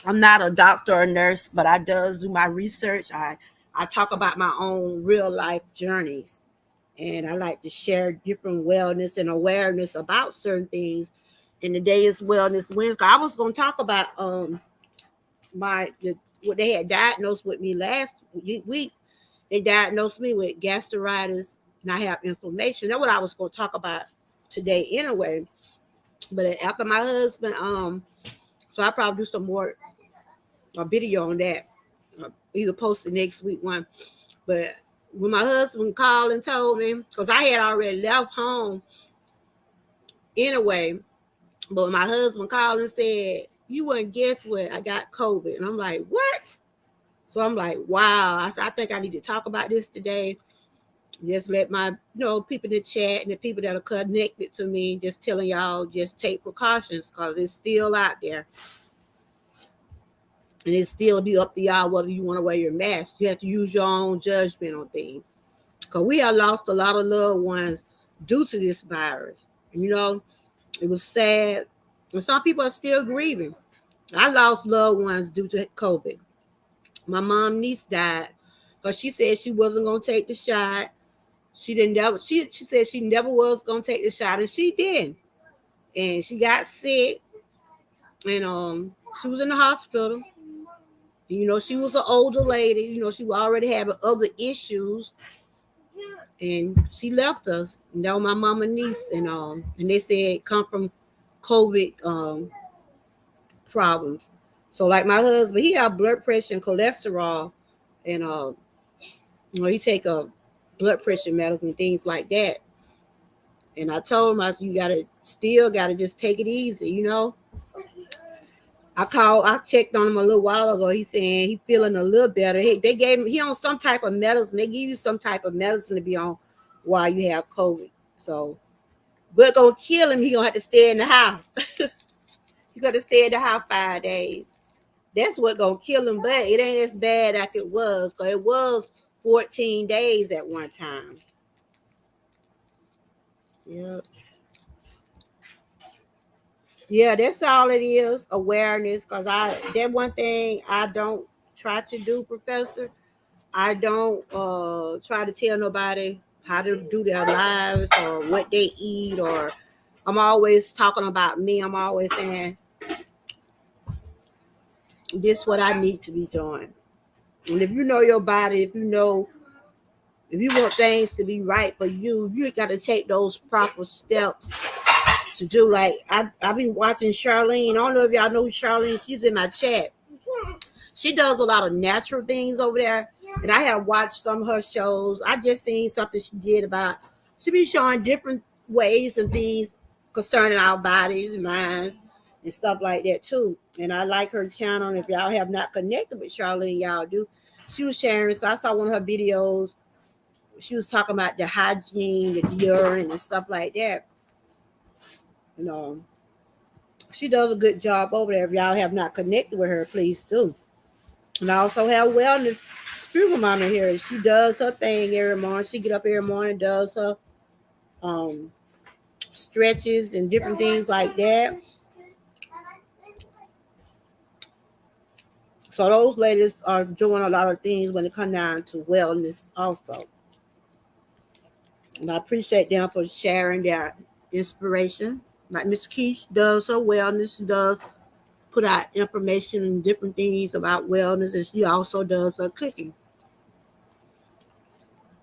I'm not a doctor or nurse, but I does do my research. I talk about my own real life journeys, and I like to share different wellness and awareness about certain things. And today is Wellness Wednesday. I was going to talk about what they had diagnosed with me last week. They diagnosed me with gastritis, and I have inflammation. That's what I was going to talk about today anyway. But after my husband, so I'll probably do some more a video on that. Either post the next week one. But when my husband called and told me, because I had already left home anyway, but when my husband called and said, "You wouldn't guess what? I got COVID." And I'm like, "What?" So I'm like, "Wow." I said, "I think I need to talk about this today. Just let my people in the chat and the people that are connected to me, just telling y'all, just take precautions because it's still out there. And it still be up to y'all whether you want to wear your mask. You have to use your own judgment on things. Because we have lost a lot of loved ones due to this virus. And, it was sad. And some people are still grieving. I lost loved ones due to COVID. My mom niece died because she said she wasn't going to take the shot. She didn't never. She said she never was going to take the shot, and she did. And she got sick, and she was in the hospital. She was an older lady. She already had other issues, and she left us. And that was my mama niece, and they said it come from COVID problems. So like my husband, he have blood pressure and cholesterol, and he take a blood pressure medicine and things like that. And I told him, I said, you gotta just take it easy. I checked on him a little while ago. He's saying he feeling a little better. They gave him, he on some type of medicine. They give you some type of medicine to be on while you have COVID. So we're gonna kill him. He gonna have to stay in the house. He got to stay in the house 5 days. That's what gonna kill him. But it ain't as bad as it was, because it was 14 days at one time. Yeah. Yeah, that's all it is, awareness. Cause that one thing I don't try to do, Professor. I don't try to tell nobody how to do their lives or what they eat, or I'm always talking about me. I'm always saying this is what I need to be doing. And if you know your body, if you want things to be right for you, you got to take those proper steps to do. Like I be watching Charlene. I don't know if y'all know Charlene. She's in my chat. She does a lot of natural things over there, and I have watched some of her shows. I just seen something she did about. She be showing different ways and things concerning our bodies and minds and stuff like that too. And I like her channel. If y'all have not connected with Charlene, y'all do. She was sharing. So I saw one of her videos. She was talking about the hygiene, the deodorant, and stuff like that. You know, she does a good job over there. If y'all have not connected with her, please do. And I also have wellness Frugal Mama here. She does her thing every morning. She get up every morning, does her um, stretches and different things like that. So those ladies are doing a lot of things when it comes down to wellness also. And I appreciate them for sharing their inspiration. Like Miss Keish does her wellness. She does put out information and different things about wellness, and she also does her cooking.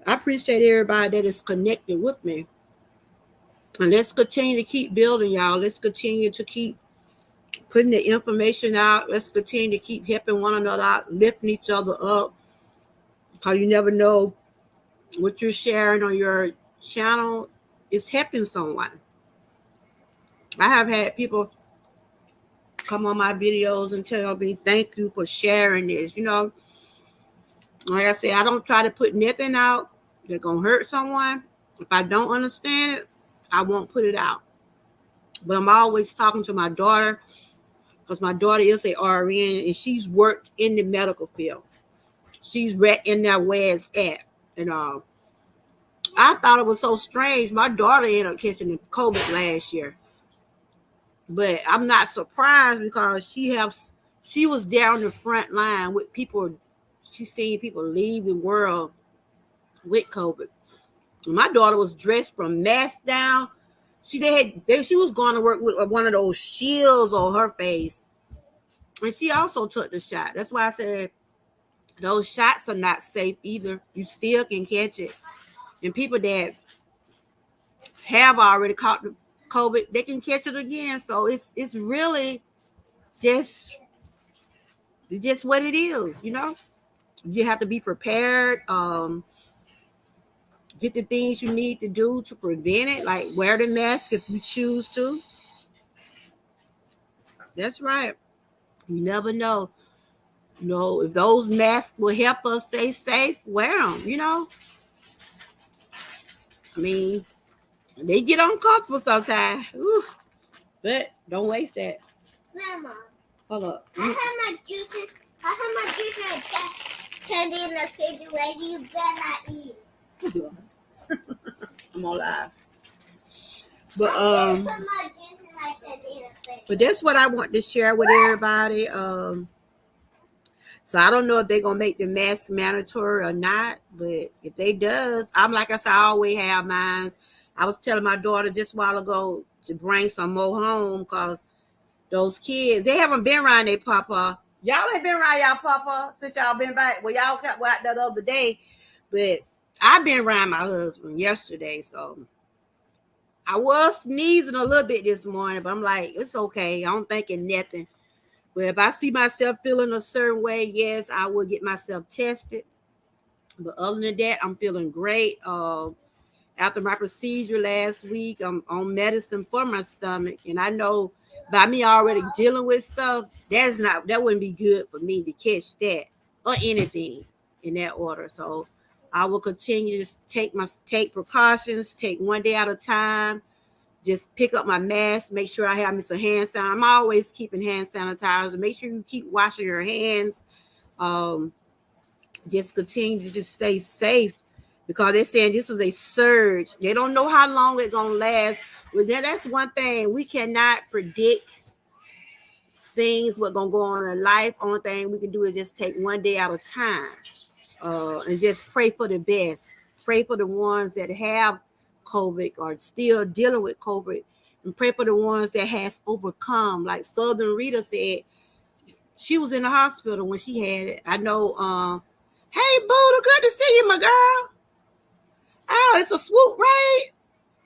I appreciate everybody that is connected with me. And let's continue to keep building, y'all. Let's continue to keep putting the information out. Let's continue to keep helping one another out, lifting each other up. Because you never know what you're sharing on your channel is helping someone. I have had people come on my videos and tell me, thank you for sharing this. Like I said, I don't try to put nothing out that's going to hurt someone. If I don't understand it, I won't put it out. But I'm always talking to my daughter, because my daughter is a RN and she's worked in the medical field. She's right in there where it's at. And I thought it was so strange. My daughter ended up catching the COVID last year. But I'm not surprised because she was there on the front line with people. She's seen people leave the world with COVID. My daughter was dressed from mask down. She was going to work with one of those shields on her face. And she also took the shot. That's why I said those shots are not safe either. You still can catch it. And people that have already caught the COVID, they can catch it again. So it's really just what it is, You have to be prepared. Get the things you need to do to prevent it, like wear the mask if you choose to. That's right. You never know. If those masks will help us stay safe, wear them. I mean, they get uncomfortable sometimes. Ooh, but don't waste that. Grandma, Hold up. I have my juice. I have my juice and candy in the refrigerator. You better not eat it. I'm on live. But Put my juice and my candy in the refrigerator. But that's what I want to share with everybody. So I don't know if they're gonna make the mask mandatory or not, but if they does, I'm like I said, I always have mine. I was telling my daughter just a while ago to bring some more home because those kids, they haven't been around their papa. Y'all ain't been around y'all papa since y'all been back. Well, y'all got out that other day, but I've been around my husband yesterday, so I was sneezing a little bit this morning, but I'm like, it's okay. I don't think it's nothing. But if I see myself feeling a certain way, yes, I will get myself tested. But other than that, I'm feeling great. After my procedure last week, I'm on medicine for my stomach, and I know by me already dealing with stuff, that wouldn't be good for me to catch that or anything in that order. So I will continue to take precautions, take one day at a time. Just pick up my mask, make sure I have me some hand sanitizer. I'm always keeping hand sanitizer. Make sure you keep washing your hands. just continue to just stay safe because they're saying this is a surge. They don't know how long it's gonna last. Well, then that's one thing we cannot predict things what's gonna go on in life. Only thing we can do is just take one day at a time, and just pray for the best. Pray for the ones that have COVID or still dealing with COVID, and pray for the ones that has overcome. Like Southern Rita said, she was in the hospital when she had it. I know. Hey, Buddha, good to see you, my girl. Oh, it's a swoop, right?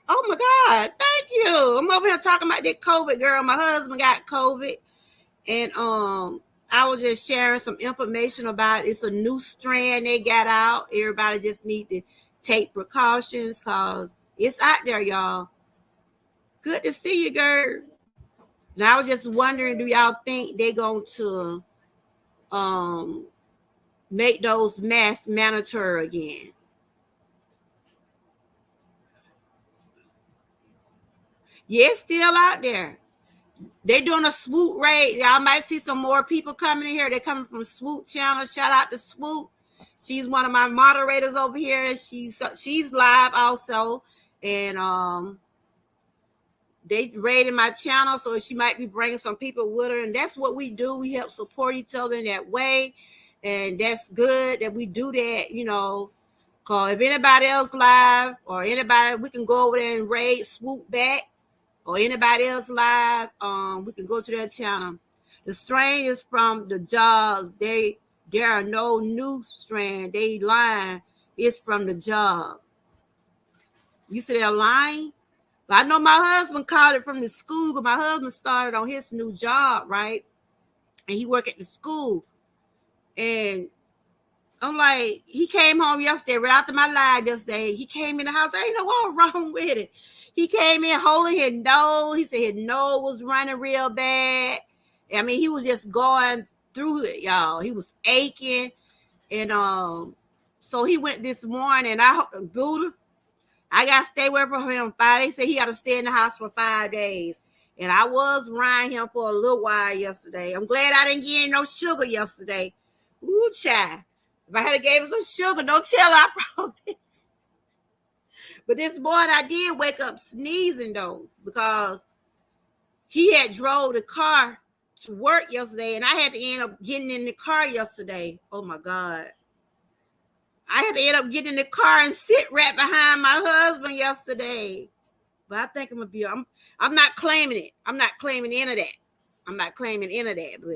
Oh my God, thank you. I'm over here talking about that COVID, girl. My husband got COVID, and I was just sharing some information about it. It's a new strand they got out. Everybody just need to take precautions because it's out there, y'all. Good to see you, girl. And I was just wondering, do y'all think they going to um make those masks mandatory again? Yeah, it's still out there. They're doing a Swoop raid. Y'all might see some more people coming in here. They're coming from Swoop channel. Shout out to Swoop. She's one of my moderators over here. She's live also, and they raided my channel, so she might be bringing some people with her. And that's what we do. We help support each other in that way, and that's good that we do that. You know, cause if anybody else live or anybody, we can go over there and raid Swoop back or anybody else live, we can go to their channel. The strain is from the job. There are no new strand. They lying. It's from the job. You say they're lying? But I know my husband called it from the school, but my husband started on his new job, right? And he worked at the school. And I'm like, he came home yesterday, right after my live yesterday. He came in the house. I ain't know what wrong with it. He came in holding his nose. He said his nose was running real bad. I mean, he was just going through it, y'all. He was aching. And so he went this morning. Buddha, I got to stay away from him 5 days. He said he got to stay in the house for 5 days. And I was riding him for a little while yesterday. I'm glad I didn't get no sugar yesterday. Ooh, child. If I had gave him some sugar, don't tell her I promise. But this morning I did wake up sneezing though, because he had drove the car to work yesterday, and I had to end up getting in the car yesterday. Oh my God. I had to end up getting in the car and sit right behind my husband yesterday. But I think I'm gonna be. I'm not claiming it. I'm not claiming any of that. I'm not claiming any of that. But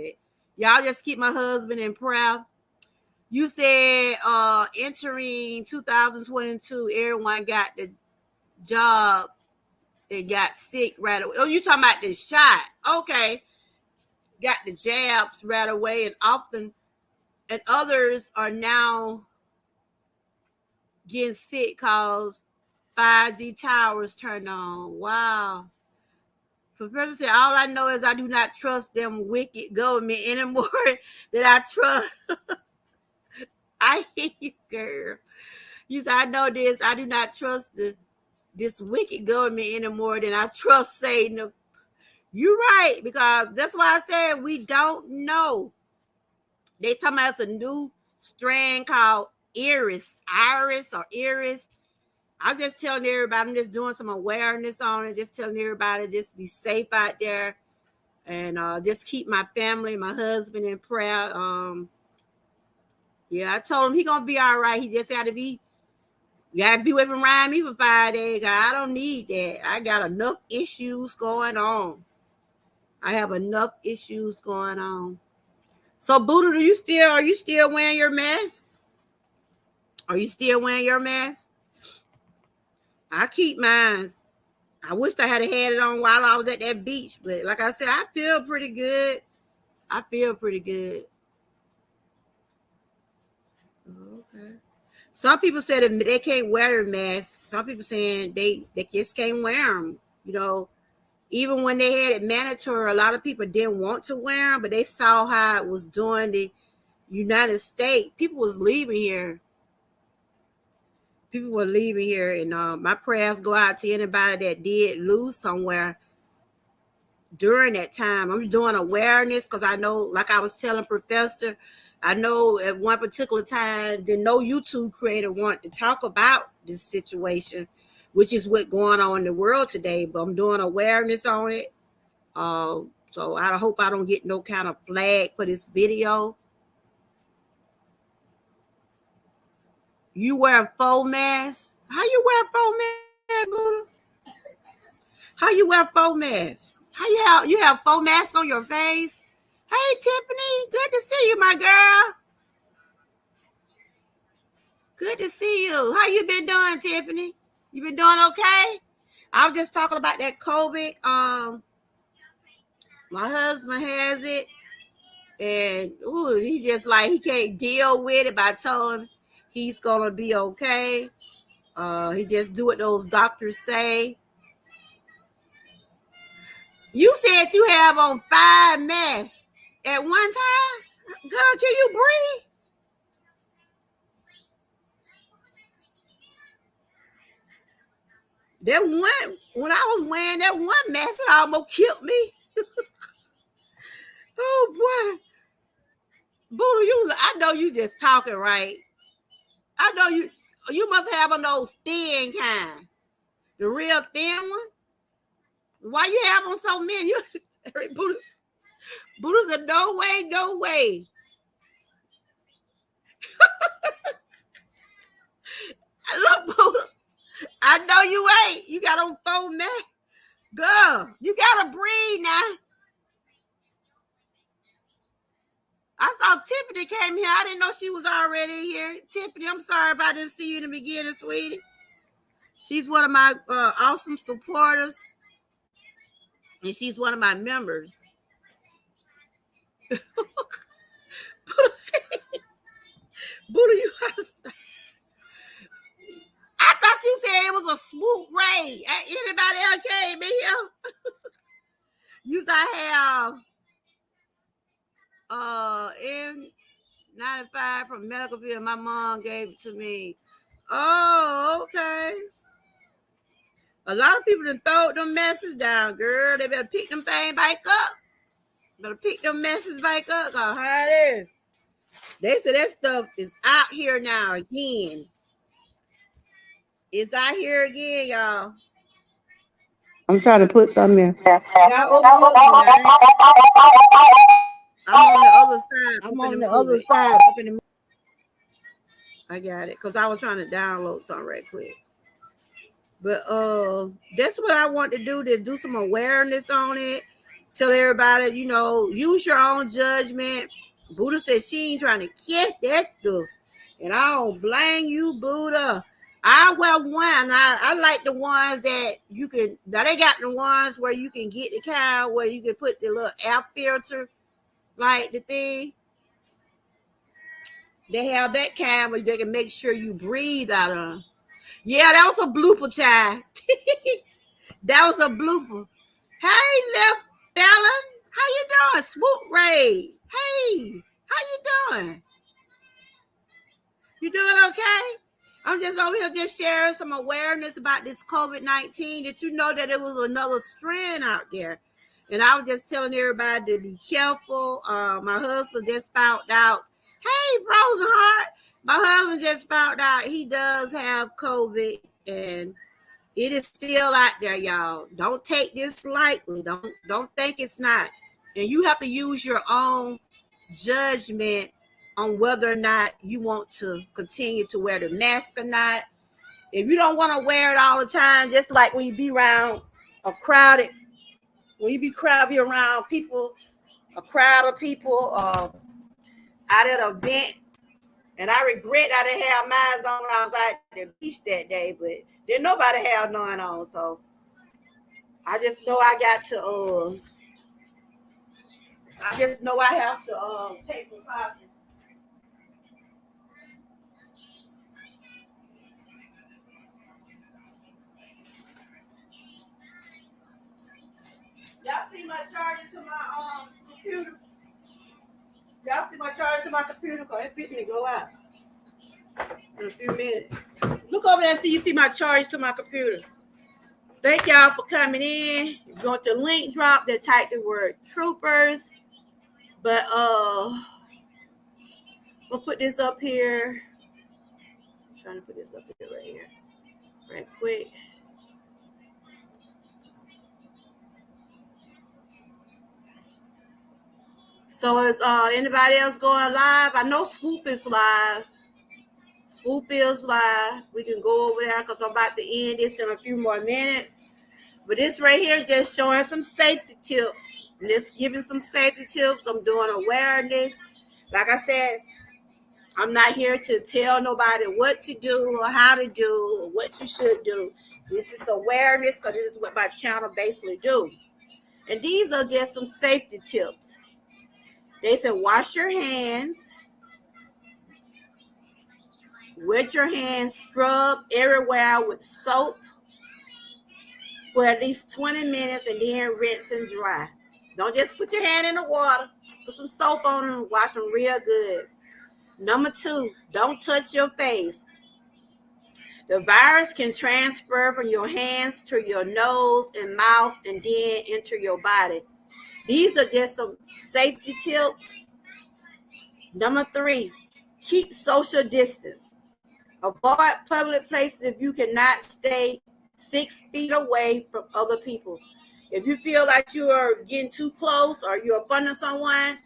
y'all just keep my husband in prayer. You said entering 2022, everyone got the job and got sick right away. Oh, you talking about the shot? Okay, got the jabs right away, and often, and others are now getting sick because 5G towers turned on. Wow. Professor said, all I know is I do not trust them wicked government anymore that I trust. I hear you, girl. You said, I know this. I do not trust this wicked government anymore than I trust Satan. You're right, because that's why I said we don't know. They talking about it's a new strand called Iris or Iris. I'm just telling everybody, I'm just doing some awareness on it, just telling everybody just be safe out there, and just keep my family, my husband in prayer. Yeah, I told him he gonna be all right. He just got to be with him around me for 5 days. I don't need that. I got enough issues going on. I have enough issues going on. So, Buddha, are you still wearing your mask? Are you still wearing your mask? I keep mine. I wish I had it on while I was at that beach, but like I said, I feel pretty good. I feel pretty good. Okay. Some people said that they can't wear their masks. Some people saying they just can't wear them. You know, even when they had it mandatory, a lot of people didn't want to wear them, but they saw how it was doing the United States. People was leaving here. People were leaving here, and my prayers go out to anybody that did lose somewhere. during that time. I'm doing awareness because I know, like I was telling Professor, I know at one particular time, no YouTube creator wanted to talk about this situation, which is what's going on in the world today. But I'm doing awareness on it. So I hope I don't get no kind of flag for this video. You wear faux mask? How you wear faux mask, Buddha? How you wear faux mask? How you have faux mask on your face? Hey Tiffany, good to see you, my girl. Good to see you. How you been doing, Tiffany? You been doing okay? I was just talking about that COVID. My husband has it, and he's just like he can't deal with it. But I told him he's gonna be okay. He just do what those doctors say. You said you have on 5 masks at one time. Girl, can you breathe? That one, when I was wearing that one mask, it almost killed me. Oh boy, Buddha, I know you just talking, right? I know you must have on those thin kind, the real thin one. Why you have on so many? Buddha said, no way, no way. Look, Buddha, I know you ain't. You got on 4 masks. Girl, you gotta breathe now. I saw Tiffany came here. I didn't know she was already here. Tiffany, I'm sorry if I didn't see you in the beginning, sweetie. She's one of my awesome supporters, and she's one of my members. Buddha, you I thought you said it was a swoop raid. Anybody else came in here? You said I have N95 from medical field. My mom gave it to me. Oh, okay. A lot of people done throw them messes down, girl. They better pick them things back up. Better pick them messes back up. How it is. They said that stuff is out here now again. It's out here again, y'all. I'm trying to put something in. Y'all overlook me. I'm on the other side. I'm on the other side. I got it because I was trying to download something right quick. But that's what I want to do some awareness on it. Tell everybody, use your own judgment. Buddha said she ain't trying to catch that stuff. And I don't blame you, Buddha. I wear one. I like the ones that you can. Now they got the ones where you can get the kind where you can put the little air filter, like the thing. They have that kind where they can make sure you breathe out of. Yeah, that was a blooper, child. That was a blooper. Hey, left fella, how you doing? Swoop Ray. Hey, how you doing? You doing okay? I'm just over here just sharing some awareness about this COVID-19, that you know that it was another strand out there. And I was just telling everybody to be careful. My husband just found out. Hey, Frozen Heart. My husband just found out he does have COVID, and it is still out there, y'all. Don't take this lightly. Don't think it's not. And you have to use your own judgment on whether or not you want to continue to wear the mask or not. If you don't want to wear it all the time, just like when you be around be around people, a crowd of people, out at an event. And I regret I didn't have mine on when I was at the beach that day, but didn't nobody have none on. So I just know I have to take precautions. Y'all see my charger to my computer? Y'all see my charger to my computer? Because it's fitting to go out in a few minutes. Look over there and see my charge to my computer. Thank y'all for coming in. If you want the link drop, then type the word troopers. But we'll put this up here. I'm trying to put this up here right here. Right quick. So is anybody else going live? I know Swoop is live. Swoop is live. We can go over there because I'm about to end this in a few more minutes. But this right here is just showing some safety tips. Just giving some safety tips. I'm doing awareness. Like I said, I'm not here to tell nobody what to do or how to do or what you should do. This is awareness because this is what my channel basically do. And these are just some safety tips. They said wash your hands, wet your hands, scrub everywhere with soap for at least 20 minutes and then rinse and dry. Don't just put your hand in the water. Put some soap on them and wash them real good. Number 2, don't touch your face. The virus can transfer from your hands to your nose and mouth and then enter your body. These are just some safety tips. Number 3, keep social distance. Avoid public places if you cannot stay 6 feet away from other people. If you feel like you are getting too close or you're up under someone,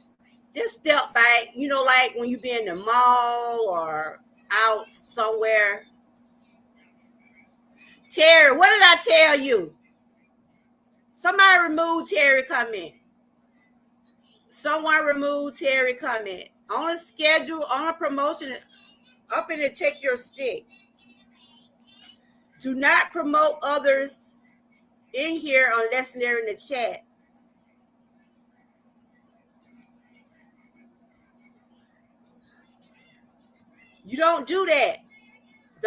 just step back. You know, like when you be in the mall or out somewhere. Terry, what did I tell you? Somebody remove Terry comment. Someone remove Terry comment. On a schedule, on a promotion, up in and take your stick. Do not promote others in here unless they're in the chat. You don't do that.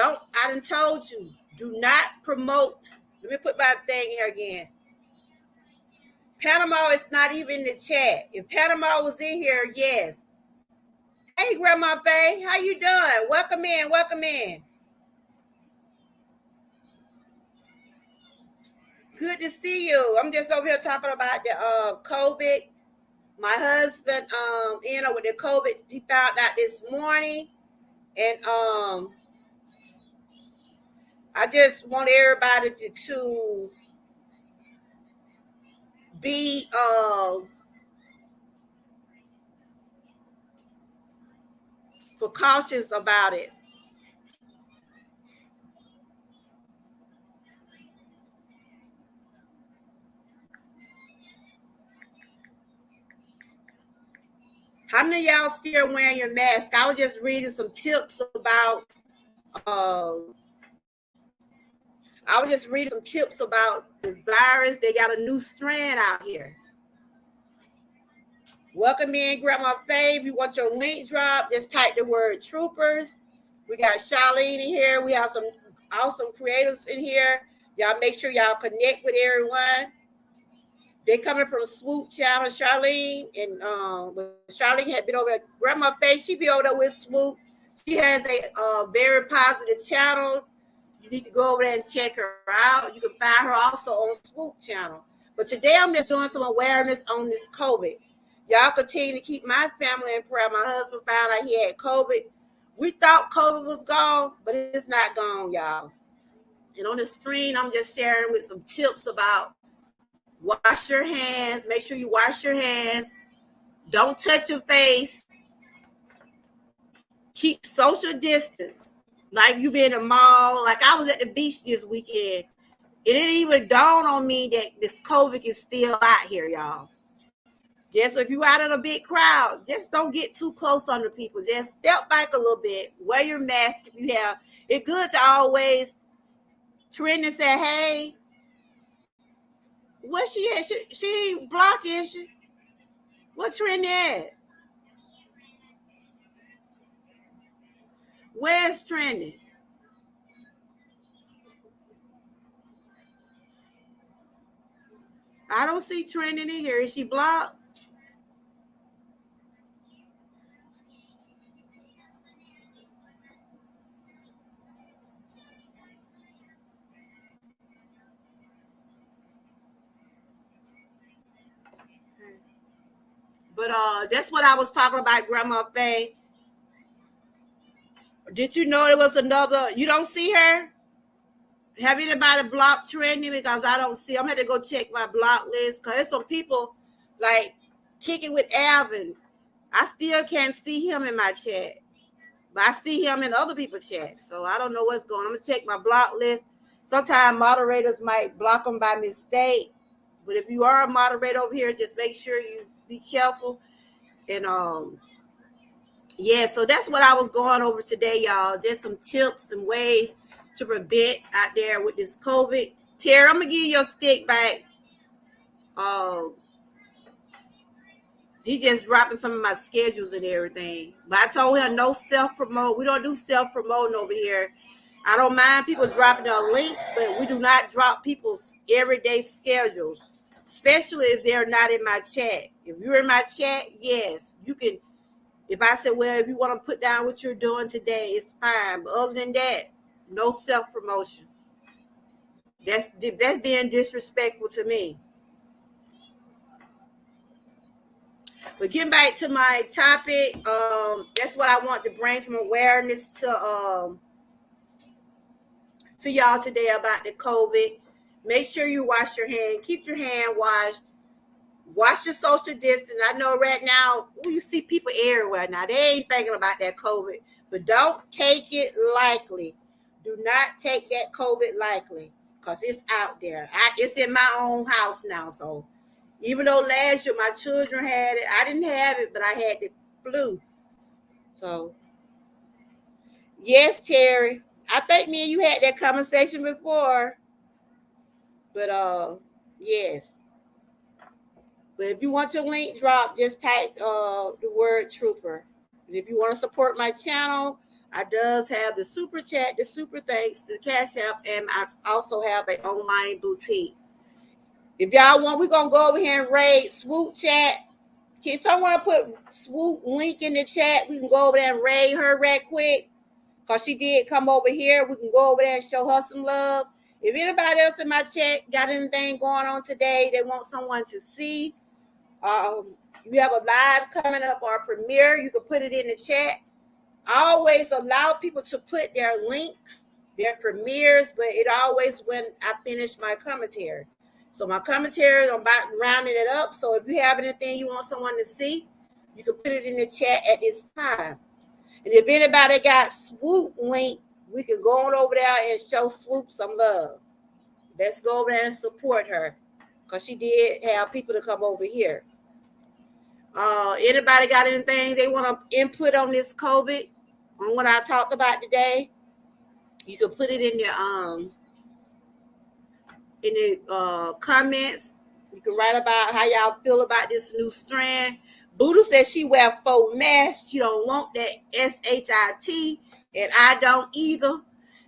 I done told you. Do not promote. Let me put my thing here again. Panama is not even in the chat. If Panama was in here, yes. Hey, Grandma Faye, how you doing? Welcome in, welcome in. Good to see you. I'm just over here talking about the COVID. My husband, with the COVID, he found out this morning, and I just want everybody to be precautious about it. How many of y'all still wearing your mask? I was just reading some tips about the virus. They got a new strand out here. Welcome in, Grandma Faye. If you want your link drop, just type the word troopers. We got Charlene in here. We have some awesome creators in here. Y'all make sure y'all connect with everyone. They coming from Swoop Channel, Charlene, and Charlene had been over at Grandma Faye. She be over there with Swoop. She has a very positive channel. You need to go over there and check her out. You can find her also on Swoop Channel. But today I'm just doing some awareness on this COVID. Y'all continue to keep my family in prayer. My husband found out he had COVID. We thought COVID was gone, but it's not gone, y'all. And on the screen, I'm just sharing with some tips about wash your hands. Make sure you wash your hands. Don't touch your face. Keep social distance. Like you be in a mall. Like I was at the beach this weekend. It didn't even dawn on me that this COVID is still out here, y'all. Just if you out in a big crowd, just don't get too close on the people. Just step back a little bit. Wear your mask if you have. It's good to always trend and say, hey, what she at? She ain't blocked, is she? What trend at? Where's trending? I don't see trending in here. Is she blocked? But that's what I was talking about, Grandma Faye. Did you know it was another? You don't see her? Have anybody blocked Trendy? Because I don't see. I'm gonna have to go check my block list because there's some people like kicking with Alvin. I still can't see him in my chat, but I see him in other people's chat. So I don't know what's going on. I'm gonna check my block list. Sometimes moderators might block them by mistake, but if you are a moderator over here, just make sure you be careful. And yeah, so that's what I was going over today, y'all. Just some tips and ways to prevent out there with this COVID. Terry, I'm gonna give you your stick back. Um, he just dropping some of my schedules and everything. But I told him no self-promote. We don't do self-promoting over here. I don't mind people dropping their links, but we do not drop people's everyday schedules, especially if they're not in my chat. If you're in my chat, yes, you can. If I said, well, if you want to put down what you're doing today, it's fine. But other than that, no self-promotion. That's being disrespectful to me. But getting back to my topic, that's what I want to bring some awareness to y'all today about the COVID. Make sure you wash your hand. Keep your hand washed. Watch your social distance. I know right now, you see people everywhere now. They ain't thinking about that COVID. But don't take it lightly. Do not take that COVID lightly because it's out there. It's in my own house now. So even though last year my children had it, I didn't have it, but I had the flu. So, yes, Terry. I think me and you had that conversation before. But, yes. But if you want your link drop, just type the word trooper. And if you want to support my channel, I does have the super chat, the super thanks, the cash app, and I also have an online boutique. If y'all want, we're going to go over here and raid Swoop chat. Can someone put Swoop link in the chat? We can go over there and raid her right quick. Because she did come over here. We can go over there and show her some love. If anybody else in my chat got anything going on today they want someone to see, you have a live coming up or a premiere, you can put it in the chat. I always allow people to put their links, their premieres, but it always when I finish my commentary. So my commentary, I'm about rounding it up. So if you have anything you want someone to see, you can put it in the chat at this time. And if anybody got Swoop link, we can go on over there and show Swoop some love. Let's go over there and support her because she did have people to come over here. Anybody got anything they want to input on this COVID, on what I talked about today? You can put it in the comments. You can write about how y'all feel about this new strand. Buddha says she wear 4 masks. She don't want that SHIT, and I don't either.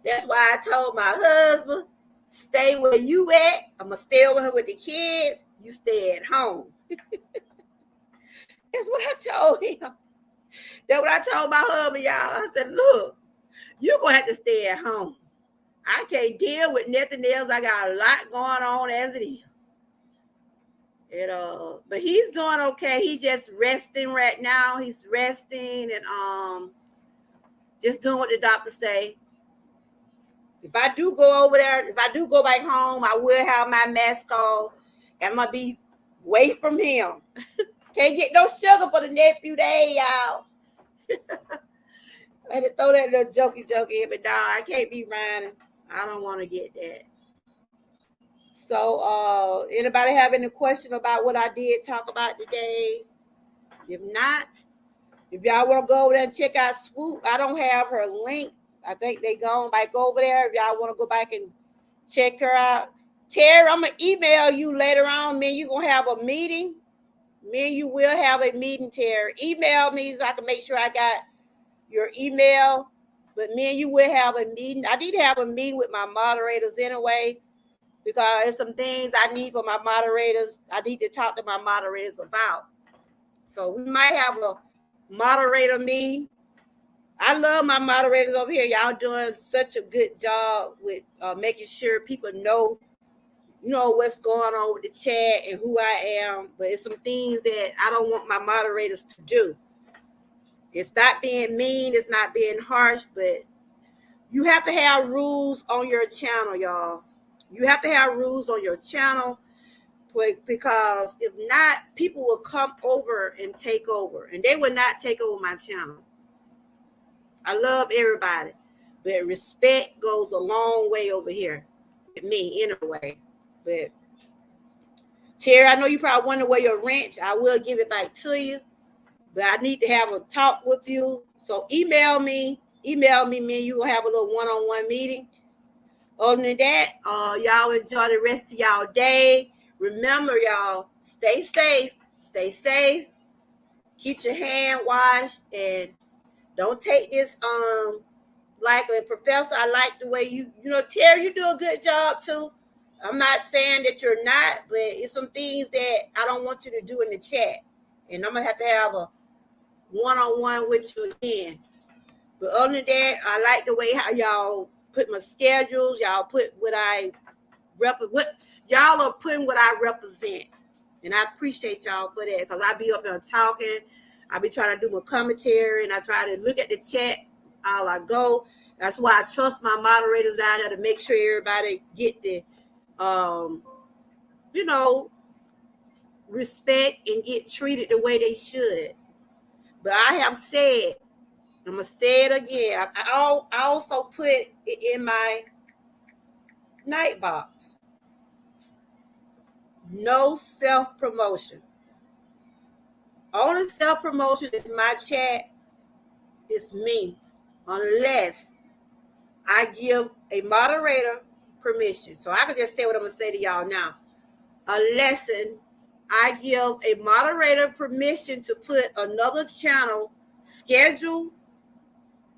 That's why I told my husband, stay where you at. I'm going to stay over here with the kids. You stay at home. That's what I told him. That's what I told my husband, y'all. I said, look, you're going to have to stay at home. I can't deal with nothing else. I got a lot going on as it is. And, but he's doing okay. He's just resting right now. He's resting and just doing what the doctors say. If I do go over there, if I do go back home, I will have my mask on. And I'm going to be away from him. Can't get no sugar for the next few days, y'all. I had to throw that little jokey in, but dog, I can't be running. I don't want to get that. So, anybody have any question about what I did talk about today? If not, if y'all want to go over there and check out Swoop, I don't have her link. I think they gone back over there. If y'all want to go back and check her out. Terry, I'm going to email you later on. Me and you going to have a meeting. Me and you will have a meeting, Terry. Email me so I can make sure I got your email. But me and you will have a meeting. I need to have a meeting with my moderators anyway, because there's some things I need for my moderators. I need to talk to my moderators about. So we might have a moderator meeting. I love my moderators over here. Y'all doing such a good job with making sure people know, what's going on with the chat and who I am, but it's some things that I don't want my moderators to do. It's not being mean, it's not being harsh, but you have to have rules on your channel, y'all. You have to have rules on your channel, because if not, people will come over and take over, and they will not take over my channel. I love everybody, but respect goes a long way over here with me anyway. But Terry, I know you probably wonder where your wrench. I will give it back to you, but I need to have a talk with you. So email me, me and you will have a little one-on-one meeting. Other than that, y'all enjoy the rest of y'all day. Remember, y'all, stay safe. Stay safe. Keep your hand washed, and don't take this like a professor. I like the way you Terry, you do a good job too. I'm not saying that you're not, but it's some things that I don't want you to do in the chat, and I'm gonna have a one-on-one with you again. But other than that, I like the way how y'all put my schedules. Y'all put what y'all are putting what I represent, and I appreciate y'all for that, because I be up there talking. I be trying to do my commentary, and I try to look at the chat all I go. That's why I trust my moderators down there to make sure everybody get the respect and get treated the way they should. But I have said, I'm gonna say it again. I also put it in my night box. No self-promotion. Only self-promotion is my chat. It's me, unless I give a moderator permission. So I can just say what I'm gonna say to y'all now. Unless I give a moderator permission to put another channel schedule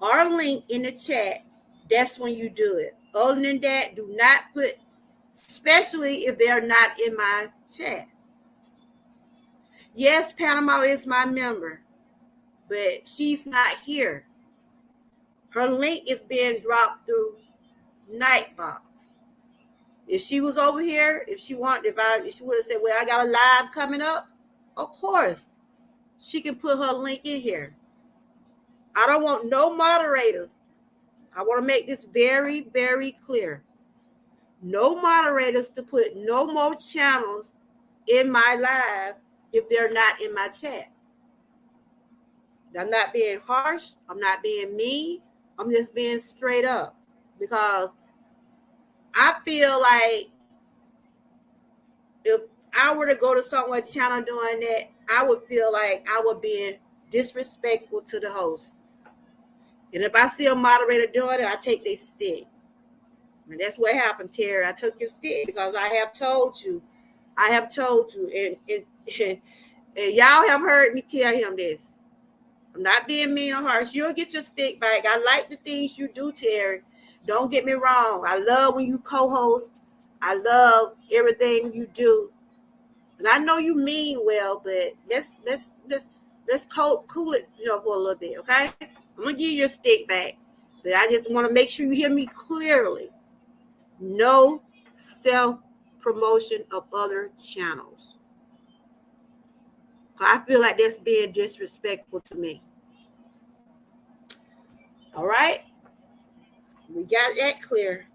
or link in the chat, that's when you do it. Other than that, do not put, especially if they're not in my chat. Yes, Panama is my member, but she's not here. Her link is being dropped through Nightbox. If she was over here, if she would have said, well, I got a live coming up, of course, she can put her link in here. I don't want no moderators. I want to make this very, very clear. No moderators to put no more channels in my live if they're not in my chat. I'm not being harsh. I'm not being mean. I'm just being straight up, because I feel like if I were to go to someone's channel doing that, I would feel like I would be disrespectful to the host. And if I see a moderator doing it, I take their stick. And that's what happened, Terry. I took your stick because I have told you. And y'all have heard me tell him this. I'm not being mean or harsh. You'll get your stick back. I like the things you do, Terry. Don't get me wrong. I love when you co-host. I love everything you do. And I know you mean well, but let's cool it, for a little bit, okay? I'm gonna give you your stick back, but I just want to make sure you hear me clearly. No self-promotion of other channels. I feel like that's being disrespectful to me. All right? We got that clear.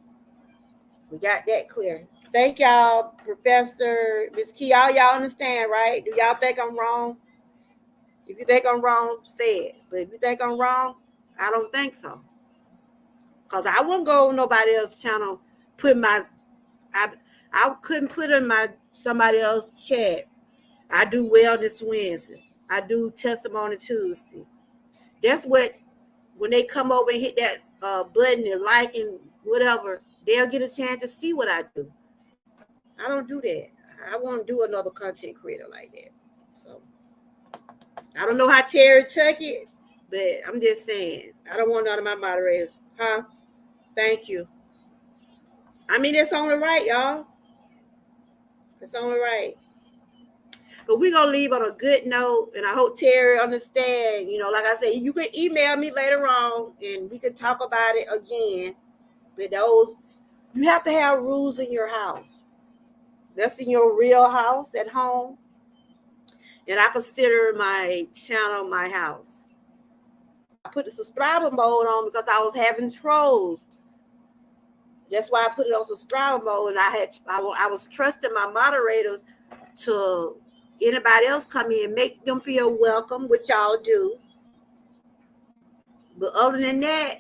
Thank y'all, Professor, Ms. Key. All y'all understand, right? Do y'all think I'm wrong? If you think I'm wrong, say it. But if you think I'm wrong, I don't think so. Because I wouldn't go on nobody else's channel, I couldn't put in somebody else's chat. I do Wellness Wednesday. I do Testimony Tuesday. That's what, when they come over and hit that button and like and whatever, they'll get a chance to see what I do. I don't do that. I won't do another content creator like that. So I don't know how Terry took it, but I'm just saying, I don't want none of my moderators. Huh? Thank you. I mean, it's only right, y'all. It's only right. But we're going to leave on a good note, and I hope Terry understand. Like I said, you can email me later on, and we can talk about it again. But you have to have rules in your house. That's in your real house at home. And I consider my channel my house. I put the subscriber mode on because I was having trolls. That's why I put it on subscriber mode, and I was trusting my moderators to anybody else come in, make them feel welcome, which y'all do. But other than that,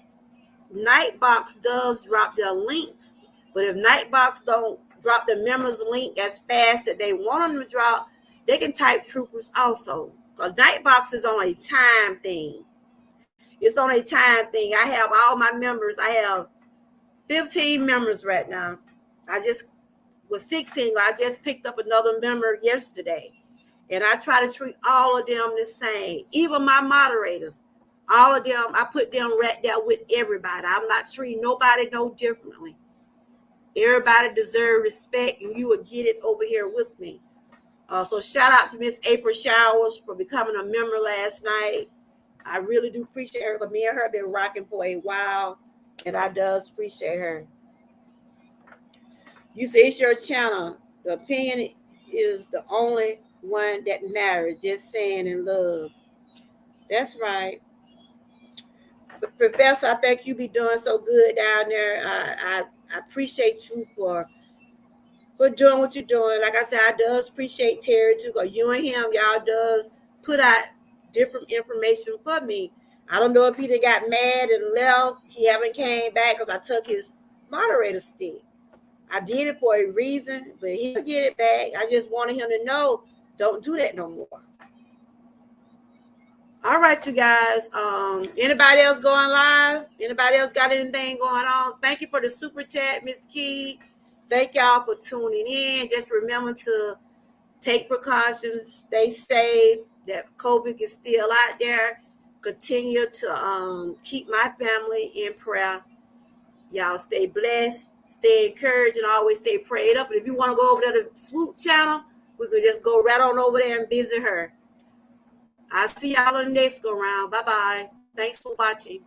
Nightbox does drop their links. But if Nightbox don't drop the members link as fast as they want them to drop, they can type troopers also. Because Nightbox is on a time thing. It's on a time thing. I have all my members. I have 15 members right now. I just was 16. I just picked up another member yesterday. And I try to treat all of them the same. Even my moderators. All of them, I put them right there with everybody. I'm not treating nobody no differently. Everybody deserves respect, and you will get it over here with me. So shout out to Miss April Showers for becoming a member last night. I really do appreciate her, because me and her have been rocking for a while, and I does appreciate her. You say it's your channel. The opinion is the only one that matters. Just saying in love. That's right. Professor, I think you be doing so good down there. I appreciate you for doing what you're doing. Like I said, I does appreciate Terry too, because you and him, y'all does put out different information for me. I don't know if he got mad and left. He haven't came back because I took his moderator stick. I did it for a reason, but he'll get it back. I just wanted him to know, don't do that no more. All right, you guys. Anybody else going live? Anybody else got anything going on? Thank you for the super chat, Miss Key. Thank y'all for tuning in. Just remember to take precautions, stay safe. That COVID is still out there. Continue to keep my family in prayer. Y'all stay blessed, stay encouraged, and always stay prayed up. And if you want to go over to the Swoop channel, we could just go right on over there and visit her. I'll see y'all on the next go round. Bye-bye. Thanks for watching.